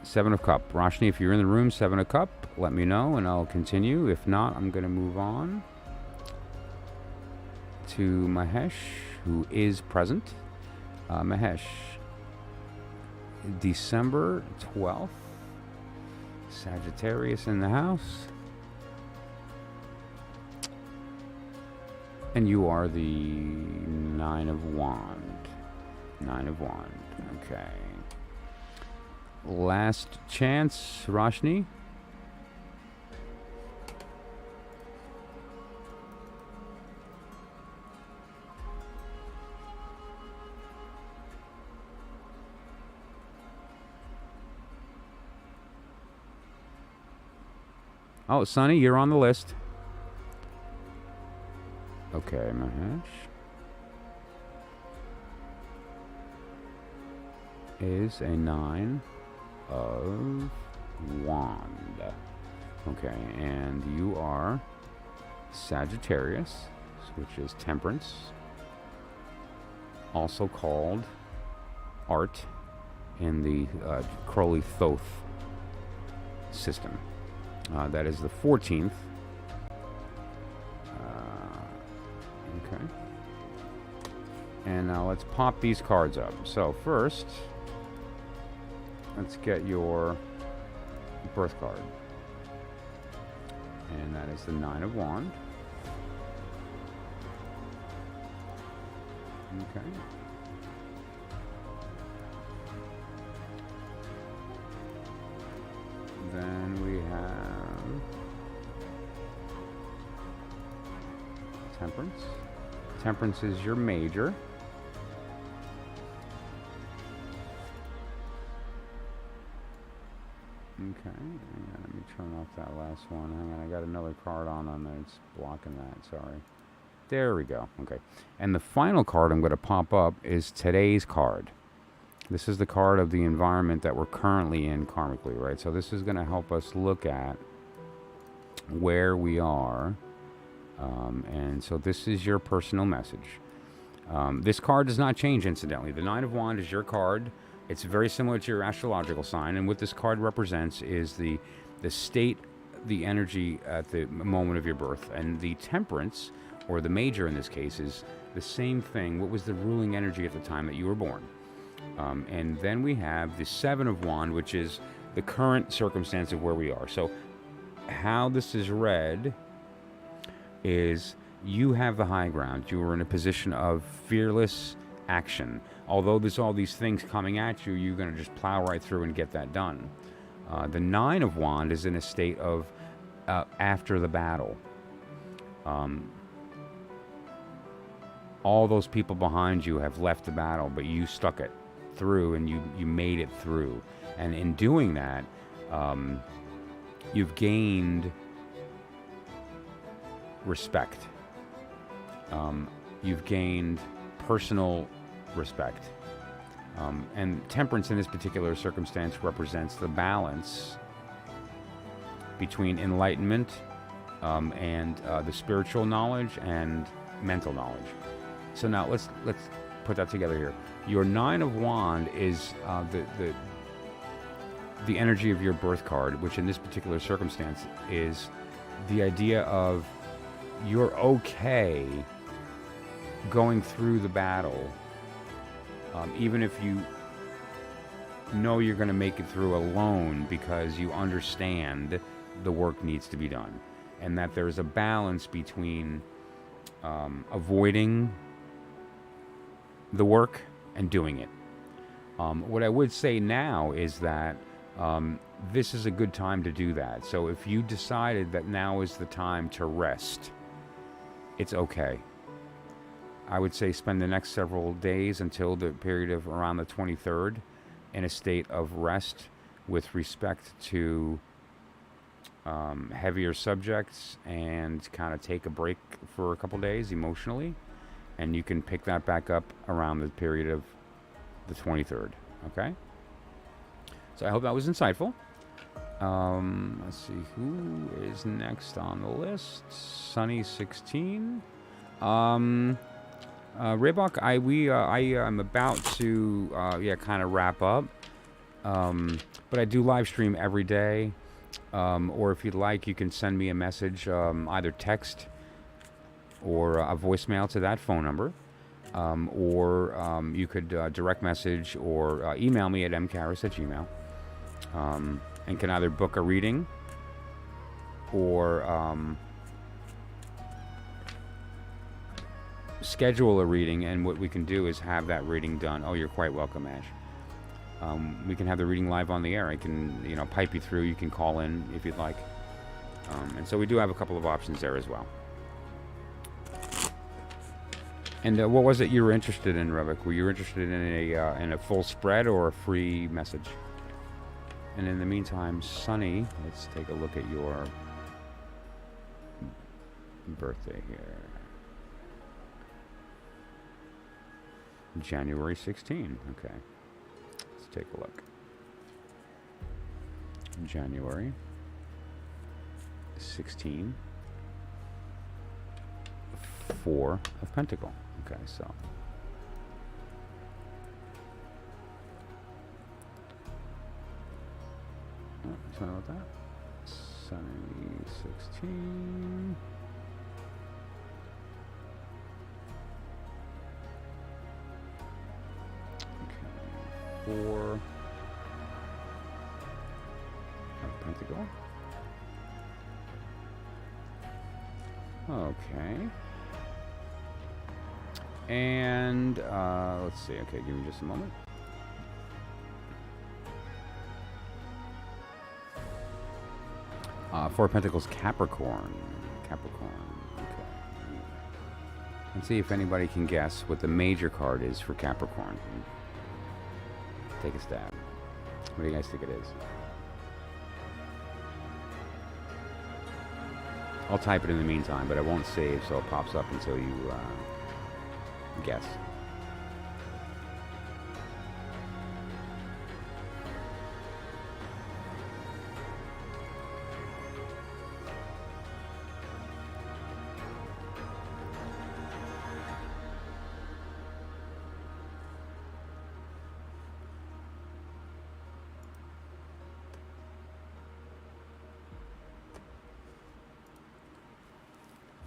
7 of Cup. Roshni, if you're in the room, 7 of Cup, let me know and I'll continue. If not, I'm going to move on to Mahesh, who is present. Mahesh, December 12th. Sagittarius in the house. And you are the 9 of Wand. 9 of Wand. Okay. Last chance, Roshni. Oh, Sonny, you're on the list. Okay, Mahesh is a 9 of Wand. Okay, and you are Sagittarius, which is temperance, also called art in the Crowley-Thoth system. That is the 14th. Okay. And now let's pop these cards up. So first, let's get your birth card. And that is the 9 of Wands. Okay. Then we have Temperance. Temperance is your major. Okay, let me turn off that last one. Hang on, I got another card on there. It's blocking that, sorry. There we go, okay. And the final card I'm going to pop up is today's card. This is the card of the environment that we're currently in karmically, right? So this is going to help us look at where we are. And so this is your personal message. This card does not change, incidentally. The 9 of Wands is your card. It's very similar to your astrological sign, and what this card represents is the state, the energy at the moment of your birth. And the Temperance, or the major in this case, is the same thing. What was the ruling energy at the time that you were born? And then we have the 7 of Wands, which is the current circumstance of where we are. So how this is read is you have the high ground. You are in a position of fearless action. Although there's all these things coming at you, you're going to just plow right through and get that done. The 9 of Wands is in a state of after the battle. All those people behind you have left the battle, but you stuck it through and you made it through. And in doing that, you've gained respect. You've gained personal respect. And Temperance in this particular circumstance represents the balance between enlightenment and the spiritual knowledge and mental knowledge. So now let's put that together here. Your 9 of Wands is the energy of your birth card, which in this particular circumstance is the idea of you're okay going through the battle, even if you know you're going to make it through alone, because you understand the work needs to be done, and that there's a balance between avoiding the work and doing it. What I would say now is that this is a good time to do that. So if you decided that now is the time to rest, it's okay. I would say spend the next several days until the period of around the 23rd in a state of rest with respect to heavier subjects, and kind of take a break for a couple days emotionally, and you can pick that back up around the period of the 23rd. Okay? So I hope that was insightful. Let's see, who is next on the list? Sunny 16. Raybach, I am about to kind of wrap up. But I do live stream every day. Or if you'd like, you can send me a message, either text or a voicemail to that phone number. Or you could direct message or email me at mcarrus@gmail. And can either book a reading or schedule a reading, and what we can do is have that reading done. Oh, you're quite welcome, Ash. We can have the reading live on the air. I can, pipe you through. You can call in if you'd like. And so we do have a couple of options there as well. And what was it you were interested in, Rebek? Were you interested in a full spread or a free message? And in the meantime, Sunny, let's take a look at your birthday here. January 16. Okay. Let's take a look. January 16. 4 of Pentacle. Okay, so. Oh, tell me about that. Sunny 16. Okay, 4 of Pentacle. Okay. And let's see. Okay, give me just a moment. Four of Pentacles, Capricorn. Capricorn. Okay. Let's see if anybody can guess what the major card is for Capricorn. Take a stab. What do you guys think it is? I'll type it in the meantime, but I won't save, so it pops up until you guess.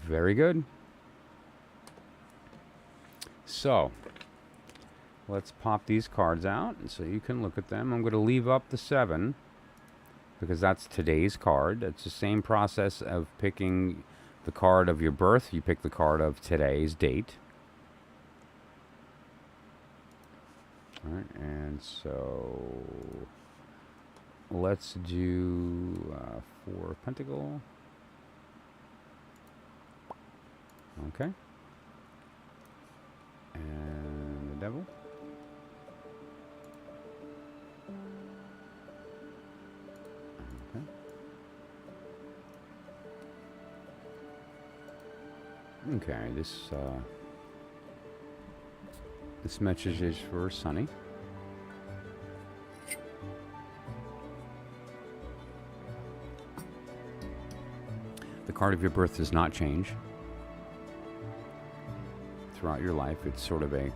Very good. So, let's pop these cards out so you can look at them. I'm going to leave up the 7 because that's today's card. It's the same process of picking the card of your birth. You pick the card of today's date. All right, and so let's do 4 of Pentacle. Okay. And the Devil. Okay. Okay, this message is for Sunny. The card of your birth does not change throughout your life. It's sort of a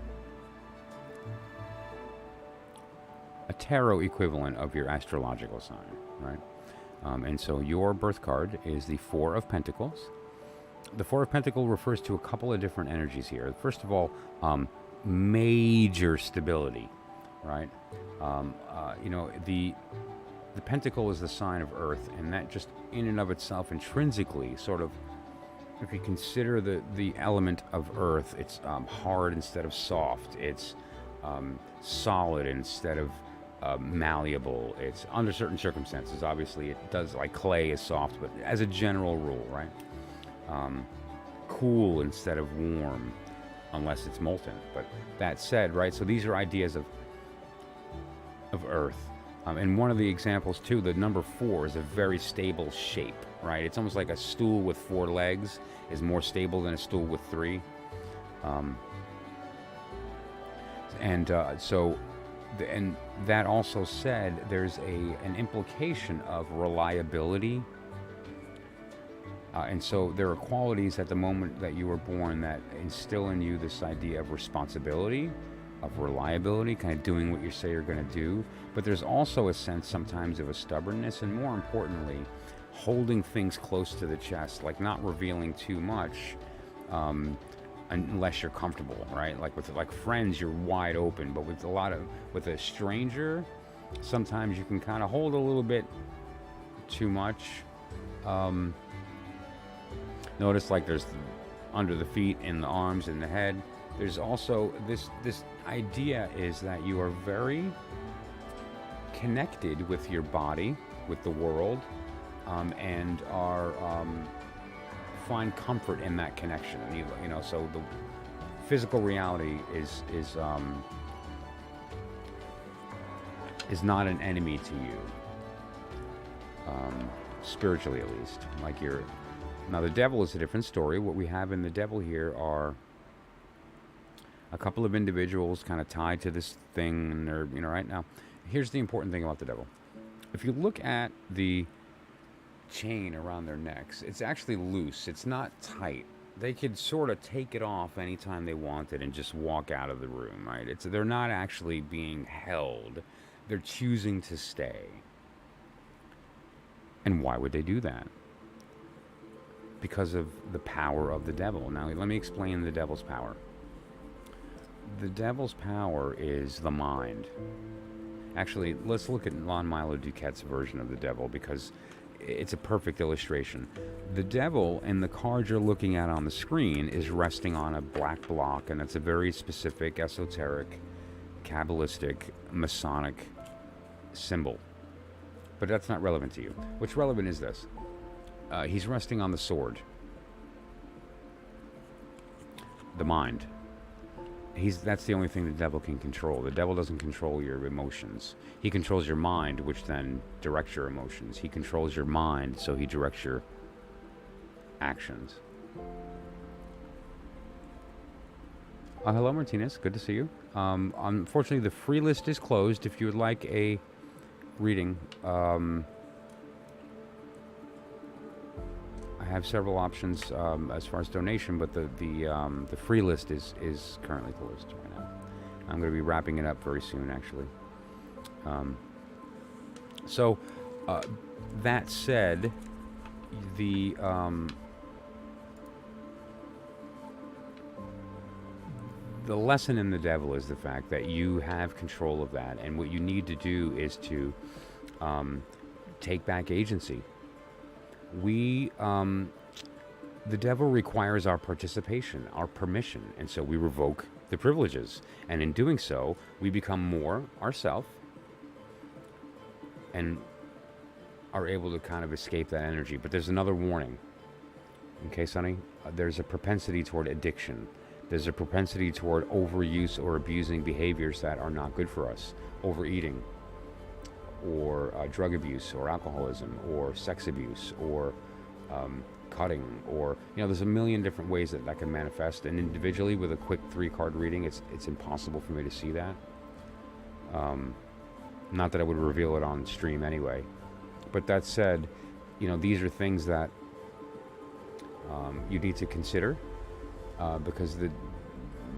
tarot equivalent of your astrological sign, right? And so your birth card is the 4 of Pentacles. The 4 of Pentacles refers to a couple of different energies here. First of all, major stability, right? You know, the Pentacle is the sign of Earth, and that just in and of itself intrinsically sort of, if you consider the element of Earth, it's hard instead of soft. It's solid instead of malleable. It's under certain circumstances. Obviously, it does, like clay is soft, but as a general rule, right? Cool instead of warm, unless it's molten. But that said, right? So these are ideas of Earth. And one of the examples too, the number 4 is a very stable shape, right? It's almost like a stool with 4 legs is more stable than a stool with 3. And that also said, there's an implication of reliability. And so there are qualities at the moment that you were born that instill in you this idea of responsibility, of reliability, kind of doing what you say you're going to do. But there's also a sense sometimes of a stubbornness, and more importantly, holding things close to the chest, like not revealing too much unless you're comfortable, right? Like with friends, you're wide open, but with a stranger, sometimes you can kind of hold a little bit too much. Notice like there's under the feet, in the arms, in the head. There's also this idea is that you are very connected with your body, with the world, and are find comfort in that connection. And you know, so the physical reality is not an enemy to you, spiritually at least. Like now the Devil is a different story. What we have in the Devil here are a couple of individuals kind of tied to this thing, and they're, right now. Here's the important thing about the Devil. If you look at the chain around their necks. It's actually loose. It's not tight. They could sort of take it off anytime they wanted and just walk out of the room, right? They're not actually being held. They're choosing to stay. And why would they do that? Because of the power of the devil. Now, let me explain the devil's power. The devil's power is the mind. Actually, let's look at Lon Milo Duquette's version of the devil, because it's a perfect illustration. The devil in the card you're looking at on the screen is resting on a black block, and it's a very specific, esoteric, Kabbalistic, Masonic symbol. But that's not relevant to you. What's relevant is this. He's resting on the sword. The mind. That's the only thing the devil can control. The devil doesn't control your emotions. He controls your mind, which then directs your emotions. He controls your mind, so he directs your actions. Hello, Martinez. Good to see you. Unfortunately, the free list is closed. If you would like a reading, I have several options as far as donation, but the free list is currently closed right now. I'm going to be wrapping it up very soon, actually. So that said, the lesson in the devil is the fact that you have control of that, and what you need to do is to take back agency. The devil requires our participation, our permission, and so we revoke the privileges. And in doing so, we become more ourselves and are able to kind of escape that energy. But there's another warning. Okay, Sonny? There's a propensity toward addiction. There's a propensity toward overuse or abusing behaviors that are not good for us. Overeating, or drug abuse, or alcoholism, or sex abuse, or cutting, or there's a million different ways that can manifest. And individually, with a quick 3-card reading, it's impossible for me to see that. Not that I would reveal it on stream anyway. But that said, these are things that you need to consider, because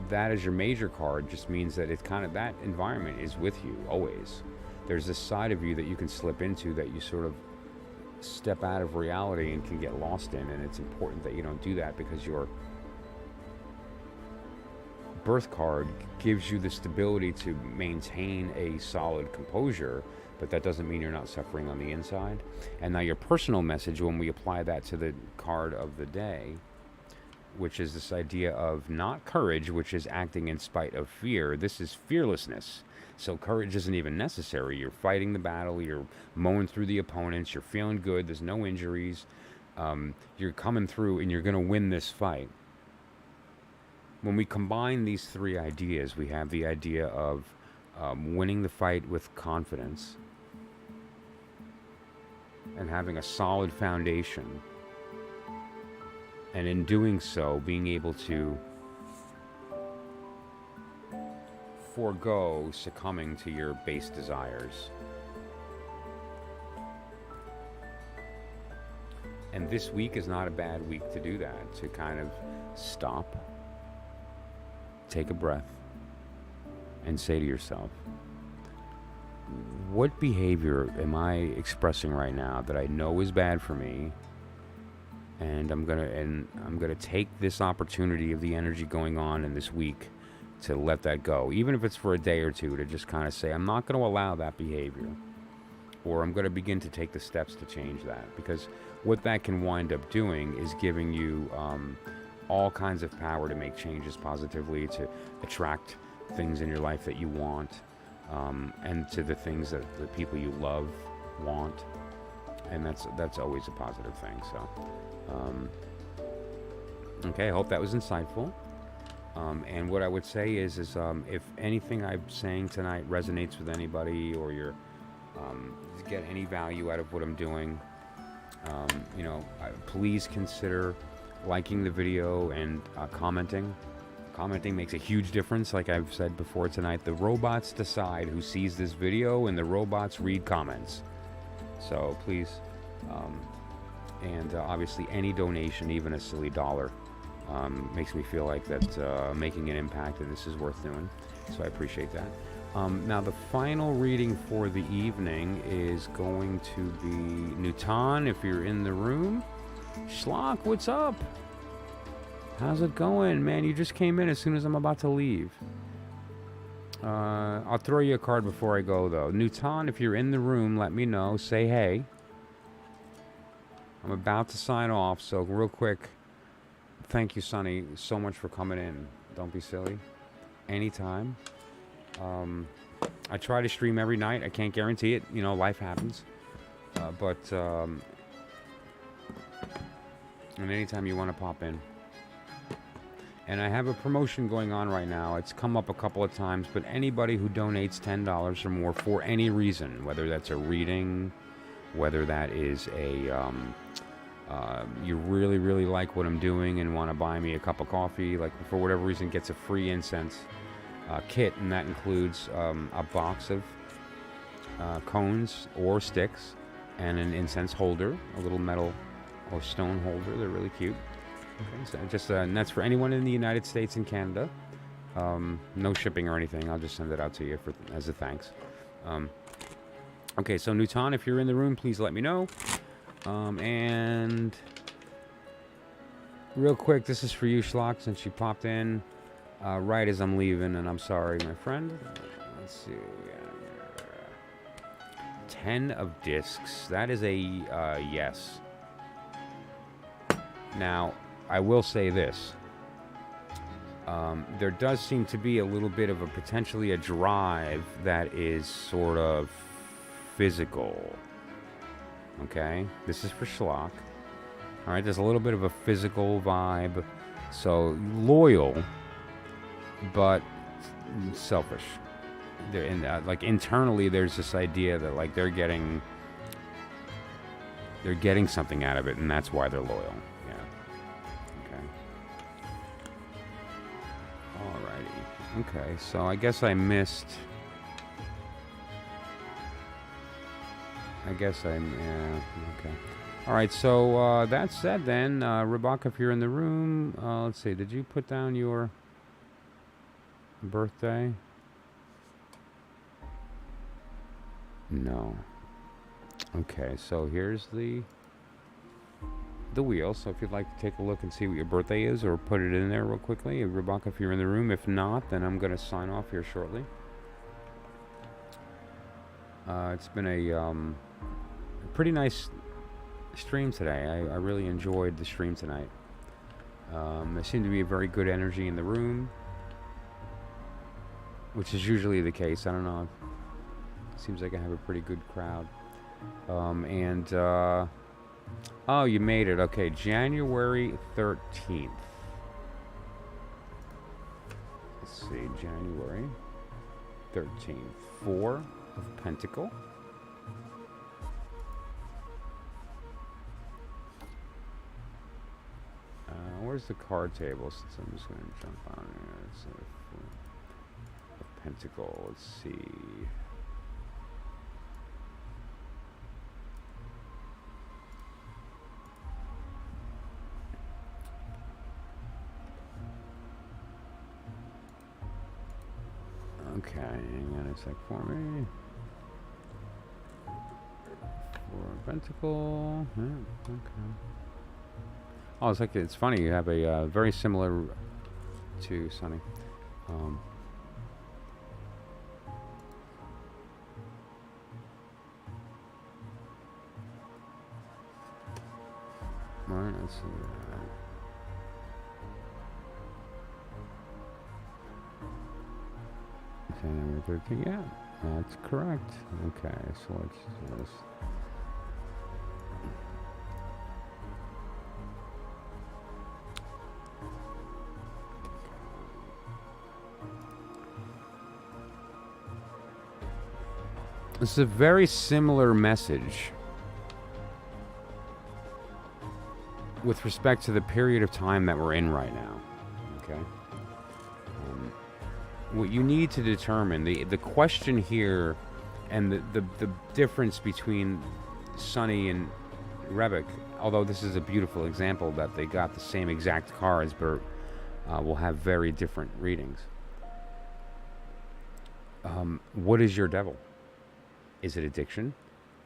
that as your major card just means that it's kind of, that environment is with you always. There's this side of you that you can slip into that you sort of step out of reality and can get lost in, and it's important that you don't do that, because your birth card gives you the stability to maintain a solid composure, but that doesn't mean you're not suffering on the inside. And now your personal message, when we apply that to the card of the day, which is this idea of not courage, which is acting in spite of fear, this is fearlessness. So courage isn't even necessary. You're fighting the battle, you're mowing through the opponents, you're feeling good, there's no injuries, you're coming through and you're going to win this fight. When we combine these 3 ideas, we have the idea of winning the fight with confidence and having a solid foundation, and in doing so, being able to forego succumbing to your base desires. And this week is not a bad week to do that, to kind of stop, take a breath, and say to yourself, what behavior am I expressing right now that I know is bad for me? And I'm gonna take this opportunity of the energy going on in this week to let that go, even if it's for a day or two, to just kind of say, I'm not going to allow that behavior, or I'm going to begin to take the steps to change that. Because what that can wind up doing is giving you all kinds of power to make changes positively, to attract things in your life that you want, and to the things that the people you love want, and that's always a positive thing. So okay, I hope that was insightful. And what I would say is if anything I'm saying tonight resonates with anybody, or you're get any value out of what I'm doing, please consider liking the video and commenting. Commenting makes a huge difference. Like I've said before tonight, the robots decide who sees this video, and the robots read comments. So please And obviously any donation, even a silly dollar, makes me feel like that making an impact and this is worth doing. So I appreciate that. Now the final reading for the evening is going to be Newton, if you're in the room. Schlock, what's up? How's it going? Man, you just came in as soon as I'm about to leave. I'll throw you a card before I go, though. Newton, if you're in the room, let me know. Say hey. I'm about to sign off, so real quick, thank you, Sonny, so much for coming in. Don't be silly. Anytime. I try to stream every night. I can't guarantee it. You know, life happens. And anytime you want to pop in. And I have a promotion going on right now. It's come up a couple of times, but anybody who donates $10 or more for any reason, whether that's a reading, whether that is you really, really like what I'm doing and want to buy me a cup of coffee, like for whatever reason, gets a free incense kit, and that includes a box of cones or sticks and an incense holder, a little metal or stone holder. They're really cute. Okay, so just and that's for anyone in the United States and Canada. No shipping or anything. I'll just send it out to you as a thanks. Okay, so Newton, if you're in the room, please let me know. And real quick, this is for you, Schlock, since you popped in right as I'm leaving, and I'm sorry, my friend. Let's see. 10 of discs. That is a yes. Now, I will say this. There does seem to be a little bit of potentially a drive that is sort of physical. Okay? This is for Schlock. Alright, there's a little bit of a physical vibe. So, loyal, but selfish. Like, internally, there's this idea that, like, they're getting something out of it, and that's why they're loyal. Okay, so I guess I missed. Yeah, okay. All right, so that said then, Rebecca, if you're in the room, let's see, did you put down your birthday? No. Okay, so here's the wheel, so if you'd like to take a look and see what your birthday is, or put it in there real quickly, Rebecca, if you're in the room. If not, then I'm going to sign off here shortly. It's been a pretty nice stream today. I really enjoyed the stream tonight. There seemed to be a very good energy in the room, which is usually the case. I don't know. It seems like I have a pretty good crowd. Oh, you made it. Okay, January 13th. Let's see, January 13th. 4 of Pentacle. Where's the card table? Since I'm just going to jump on here. It's of Pentacle. Let's see. Okay, hang on a sec for me. 4 Pentacle. Yeah, okay. Oh, it's funny. You have a very similar to Sunny. Alright, let's see. January 13th, yeah, that's correct. Okay, so let's do this. This is a very similar message with respect to the period of time that we're in right now. Okay? What you need to determine, the question here, and the difference between Sunny and Rebek, although this is a beautiful example that they got the same exact cards, but will have very different readings. What is your devil? Is it addiction?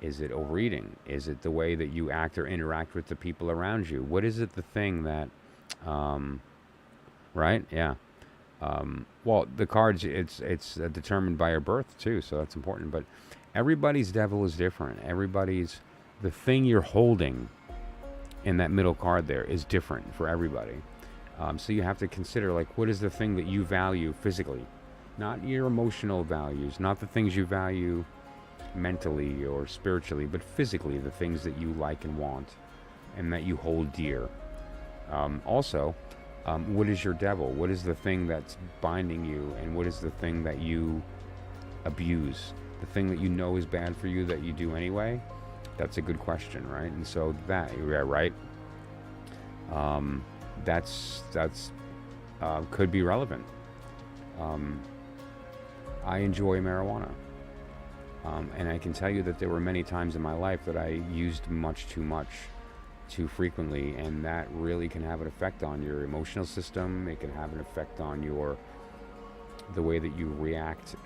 Is it overeating? Is it the way that you act or interact with the people around you? What is it, the thing that, right? Yeah. Well, the cards, it's determined by your birth too, so that's important. But everybody's devil is different. Everybody's, the thing you're holding in that middle card there is different for everybody. So you have to consider, like, what is the thing that you value physically? Not your emotional values, not the things you value mentally or spiritually, but physically, the things that you like and want and that you hold dear. Also, what is your devil? What is the thing that's binding you, and what is the thing that you abuse? The thing that you know is bad for you that you do anyway? That's a good question, right? And so that, yeah, right? That's could be relevant. I enjoy marijuana. And I can tell you that there were many times in my life that I used much too frequently, and that really can have an effect on your emotional system. It can have an effect on the way that you react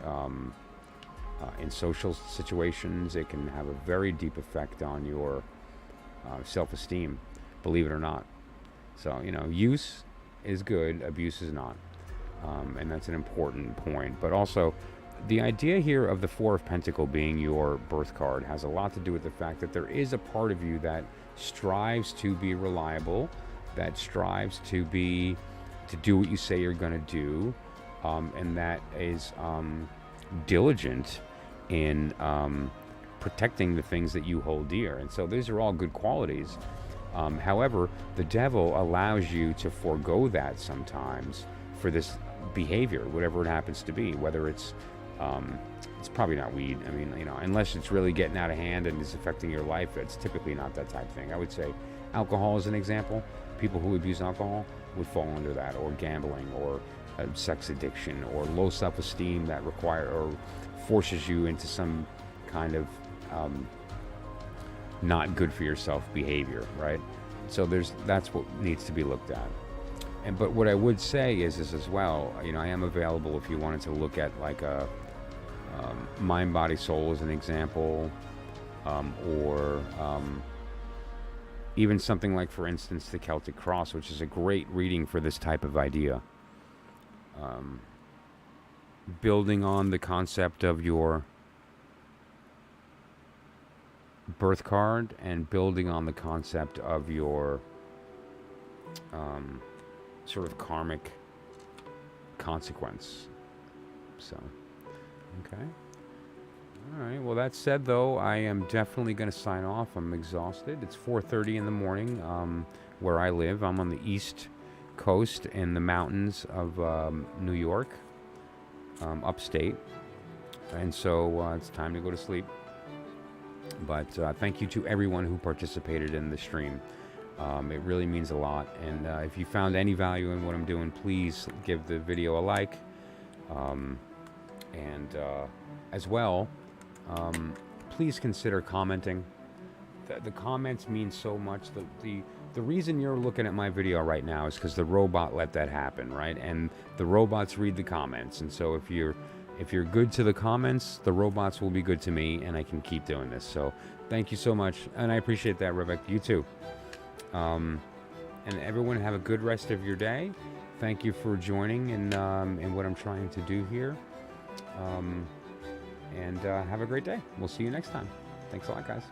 in social situations. It can have a very deep effect on your self-esteem, believe it or not. So, use is good, abuse is not. And that's an important point. But also, the idea here of the Four of Pentacles being your birth card has a lot to do with the fact that there is a part of you that strives to be reliable, that strives to do what you say you're going to do, and that is diligent in protecting the things that you hold dear. And so these are all good qualities. However, the devil allows you to forego that sometimes for this behavior, whatever it happens to be, whether it's probably not weed. I mean, unless it's really getting out of hand and is affecting your life, it's typically not that type of thing. I would say alcohol is an example. People who abuse alcohol would fall under that, or gambling, or sex addiction, or low self-esteem that forces you into some kind of not good for yourself behavior, right? So that's what needs to be looked at. But what I would say is as well, I am available if you wanted to look at like a mind, body, soul as an example, or even something like, for instance, the Celtic cross, which is a great reading for this type of idea. Building on the concept of your birth card and building on the concept of your sort of karmic consequence. So, okay. All right. Well, that said, though, I am definitely going to sign off. I'm exhausted. It's 4:30 in the morning where I live. I'm on the East Coast in the mountains of New York, upstate. And so it's time to go to sleep. But thank you to everyone who participated in the stream. It really means a lot. And if you found any value in what I'm doing, please give the video a like. And as well, please consider commenting. The comments mean so much. The reason you're looking at my video right now is because the robot let that happen, right? And the robots read the comments. And so if you're good to the comments, the robots will be good to me, and I can keep doing this. So thank you so much, and I appreciate that, Rebecca. You too. And everyone, have a good rest of your day. Thank you for joining in what I'm trying to do here. And have a great day. We'll see you next time. Thanks a lot, guys.